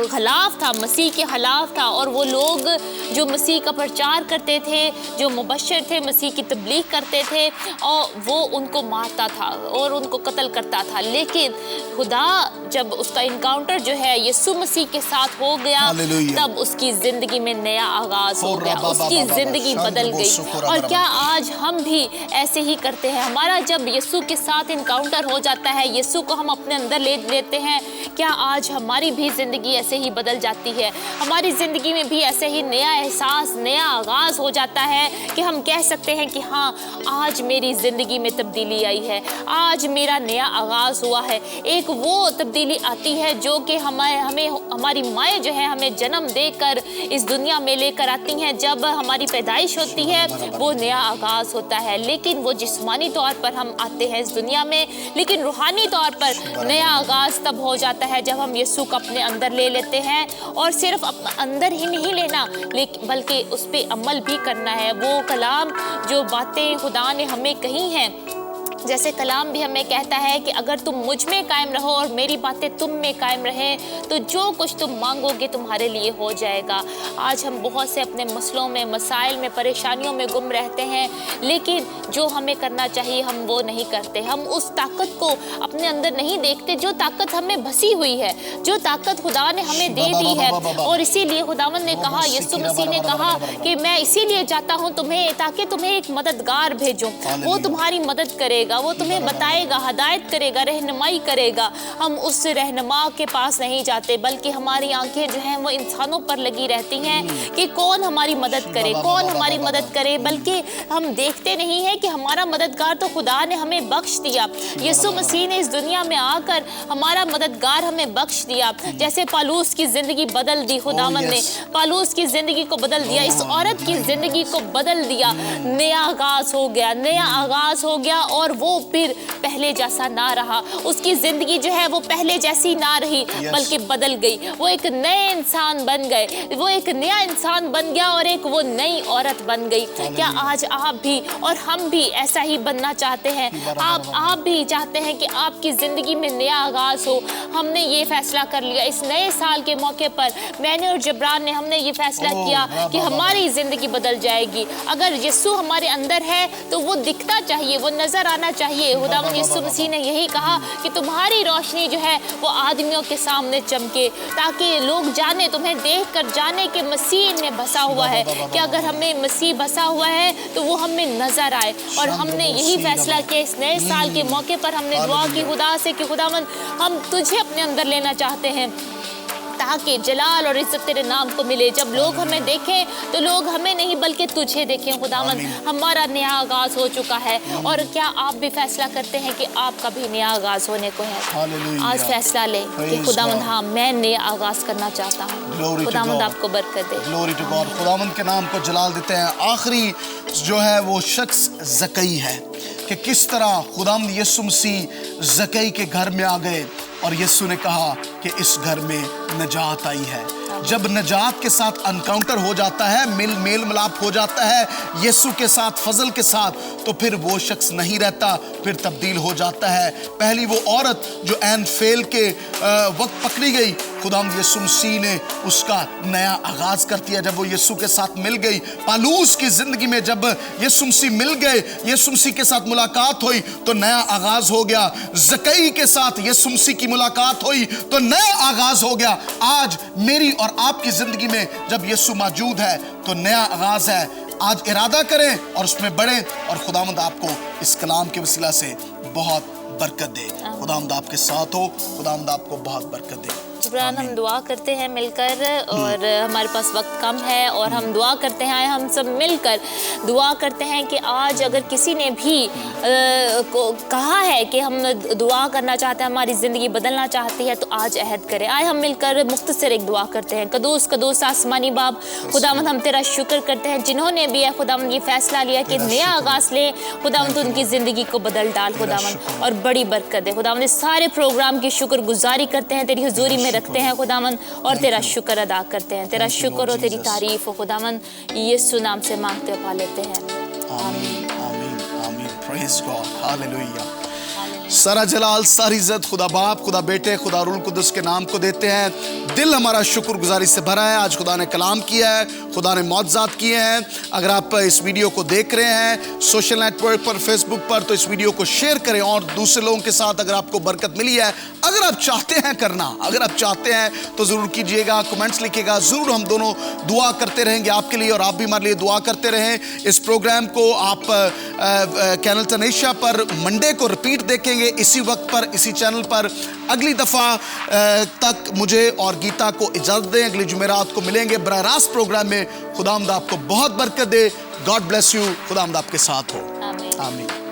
खिलाफ था, मसीह के खिलाफ था। और वो लोग जो मसीह का प्रचार करते थे, जो मुबशर थे, मसीह की तबलीग करते थे, और वो उनको मारता था और उनको कत्ल करता था। लेकिन खुदा जब उसका इनकाउंटर जो है यीशु मसीह के साथ हो गया, तब उसकी जिंदगी में नया आगाज हो गया, उसकी जिंदगी बदल गई। और क्या आज हम भी ऐसे ही करते हैं? हमारा जब यीशु के साथ इनकाउंटर हो जाता है, यीशु को हम अपने अंदर ले लेते हैं, क्या आज हमारी भी जिंदगी ऐसे ही बदल जाती है? हमारी जिंदगी में भी ऐसे ही नया एहसास, नया आगाज हो जाता है कि हम कह सकते हैं कि हाँ, आज मेरी जिंदगी में तब्दीली आई है, आज मेरा नया आगाज हुआ है। एक वो तब्दीली आती है जो कि हमें हमारी माएँ जो है हमें जन्म देकर इस दुनिया में लेकर आती हैं। जब हमारी पैदाइश होती है वो नया आगाज़ होता है, लेकिन वो जिस्मानी तौर पर हम आते हैं इस दुनिया में, लेकिन रूहानी तौर पर नया आगाज़ तब हो जाता है जब हम यीशु को अपने अंदर ले लेते हैं। और सिर्फ अंदर ही नहीं लेना लेकिन बल्कि उस पर अमल भी करना है। वो कलाम जो बातें खुदा ने हमें कही हैं, जैसे कलाम भी हमें कहता है कि अगर तुम मुझ में कायम रहो और मेरी बातें तुम में कायम रहें तो जो कुछ तुम मांगोगे तुम्हारे लिए हो जाएगा। आज हम बहुत से अपने मसलों में, मसाइल में, परेशानियों में गुम रहते हैं, लेकिन जो हमें करना चाहिए हम वो नहीं करते। हम उस ताकत को अपने अंदर नहीं देखते जो ताकत हमें बसी हुई है, जो ताकत खुदा ने हमें दे दी है। और इसीलिए खुदावंद ने कहा, यीशु मसीह ने कहा कि मैं इसीलिए जाता हूँ तुम्हें, ताकि तुम्हें एक मददगार भेजूं। वो तुम्हारी मदद करेगा, वो तुम्हें बताएगा, हदायत करेगा, रहनुमाई करेगा। हम उस रहनुमा के पास नहीं जाते, बल्कि हमारी आंखें जो हैं वो इंसानों पर लगी रहती हैं कि कौन हमारी मदद करे, कौन हमारी मदद करे, बल्कि हम देखते नहीं हैं कि हमारा मददगार तो खुदा ने हमें बख्श दिया। यीशु मसीह ने इस दुनिया में आकर हमारा मददगार हमें बख्श दिया। जैसे पालूस की जिंदगी बदल दी खुदावंद ने, पालूस की जिंदगी को बदल दिया, इस औरत की जिंदगी को बदल दिया। नया आगाज हो गया, नया आगाज हो गया और वो फिर पहले जैसा ना रहा। उसकी जिंदगी जो है वो पहले जैसी ना रही बल्कि बदल गई। वो एक नए इंसान बन गए, वो एक नया इंसान बन गया और एक वो नई औरत बन गई। क्या आज आप भी और हम भी ऐसा ही बनना चाहते हैं? आप भी चाहते हैं कि आपकी जिंदगी में नया आगाज हो? हमने ये फैसला कर लिया इस नए साल के मौके पर, मैंने और जबरान ने हमने ये फैसला किया कि हमारी जिंदगी बदल जाएगी। अगर यीशु हमारे अंदर है तो वो दिखता चाहिए, वो नजर आना चाहिए। खुदावंद यीशु मसीह ने यही कहा कि तुम्हारी रोशनी जो है वो आदमियों के सामने चमके, ताकि लोग जाने, तुम्हें देखकर जाने कि मसीह में बसा हुआ है। कि अगर हमें मसीह बसा हुआ है तो वो हमें नजर आए। और हमने यही फैसला किया इस नए साल के मौके पर, हमने दुआ की खुदा से कि खुदावंद हम तुझे अपने अंदर लेना चाहते हैं ताकि जलाल और इज्जत तेरे नाम को मिले। जब लोग हमें देखें तो लोग हमें नहीं बल्कि तुझे देखें। खुदावंद हमारा नया आगाज हो चुका है। और क्या आप भी फैसला करते हैं कि आपका भी नया आगाज होने को है? आज फैसला ले कि खुदावंद हाँ मैं नया आगाज करना चाहता हूँ। खुदावंद आपको बरकत दे। Glory to God. खुदावंद के नाम को जलाल देते हैं। आखिरी जो है वो शख्स ज़कई है कि किस तरह खुदावंद यीशु मसीह ज़कई के घर में आ गए और यीशु ने कहा कि इस घर में नजात आई है। जब नजात के साथ अनकाउंटर हो जाता है, मेल मिलाप हो जाता है यीशु के साथ, फजल के साथ, तो फिर वो शख्स नहीं रहता, फिर तब्दील हो जाता है। पहली वो औरत जो एन फेल के वक्त पकड़ी गई, खुदावंद यीशु मसीह ने उसका नया आगाज कर दिया जब वो यीशु के साथ मिल गई। पालूस की जिंदगी में जब यीशु मसीह मिल गए, यीशु मसीह के साथ मुलाकात हुई तो नया आगाज हो गया। ज़कई के साथ यीशु मसीह की मुलाकात हुई तो नया आगाज हो गया। आज मेरी और आपकी जिंदगी में जब यीशु मौजूद है तो नया आगाज है। आज इरादा करें और उसमें बढ़ें और खुदावंद आपको इस कलाम के वसीला से बहुत बरकत दे। खुदावंद आपके साथ हो, खुदावंद आपको बहुत बरकत दे। जिब्रान हम दुआ करते हैं मिलकर, और हमारे पास वक्त कम है और हम दुआ करते हैं, हम सब मिलकर दुआ करते हैं कि आज अगर किसी ने भी कहा है कि हम दुआ करना चाहते हैं, हमारी ज़िंदगी बदलना चाहती है, तो आज अहद करें। आए हम मिलकर मुख्तसर एक दुआ करते हैं। कदूस कदूस आसमानी बाप, खुदावंद हम तेरा शुक्र करते हैं जिन्होंने भी है खुदावंद ये फैसला लिया कि नया आगाज़ ले। खुदावंद उनकी ज़िंदगी को बदल डाल खुदावंद और बड़ी बरकत दे। खुदावंद इस सारे प्रोग्राम की शुक्रगुजारी करते हैं, तेरी हुजूरी में रखते हैं खुदावंद, और तेरा शुक्र अदा करते हैं। तेरा शुक्र और तेरी तारीफ हो खुदावंद, यीशु नाम से मांगते पा लेते हैं। आमीन आमीन आमीन। Praise God, hallelujah. सारा जलाल, सारी इज्जत खुदा बाप, खुदा बेटे, खुदा रूह कुदस के नाम को देते हैं। दिल हमारा शुक्रगुजारी से भरा है। आज खुदा ने कलाम किया है, खुदा ने मौजज़ात किए हैं। अगर आप इस वीडियो को देख रहे हैं सोशल नेटवर्क पर, फेसबुक पर, तो इस वीडियो को शेयर करें और दूसरे लोगों के साथ अगर आपको बरकत मिली है, अगर आप चाहते हैं करना, अगर आप चाहते हैं तो ज़रूर कीजिएगा, कमेंट्स लिखिएगा। ज़रूर हम दोनों दुआ करते रहेंगे आपके लिए और आप भी हमारे लिए दुआ करते रहें। इस प्रोग्राम को आप चैनल तनेशा पर मंडे को रिपीट देखेंगे, इसी वक्त पर, इसी चैनल पर। अगली दफ़ा तक मुझे और गीता को इजाज़त दें। अगली जुमेरात को मिलेंगे बराह रास्त प्रोग्राम में। खुदावंद आपको बहुत बरकत दे। God bless you. खुदावंद आपके साथ हो। आमीन। आमीन।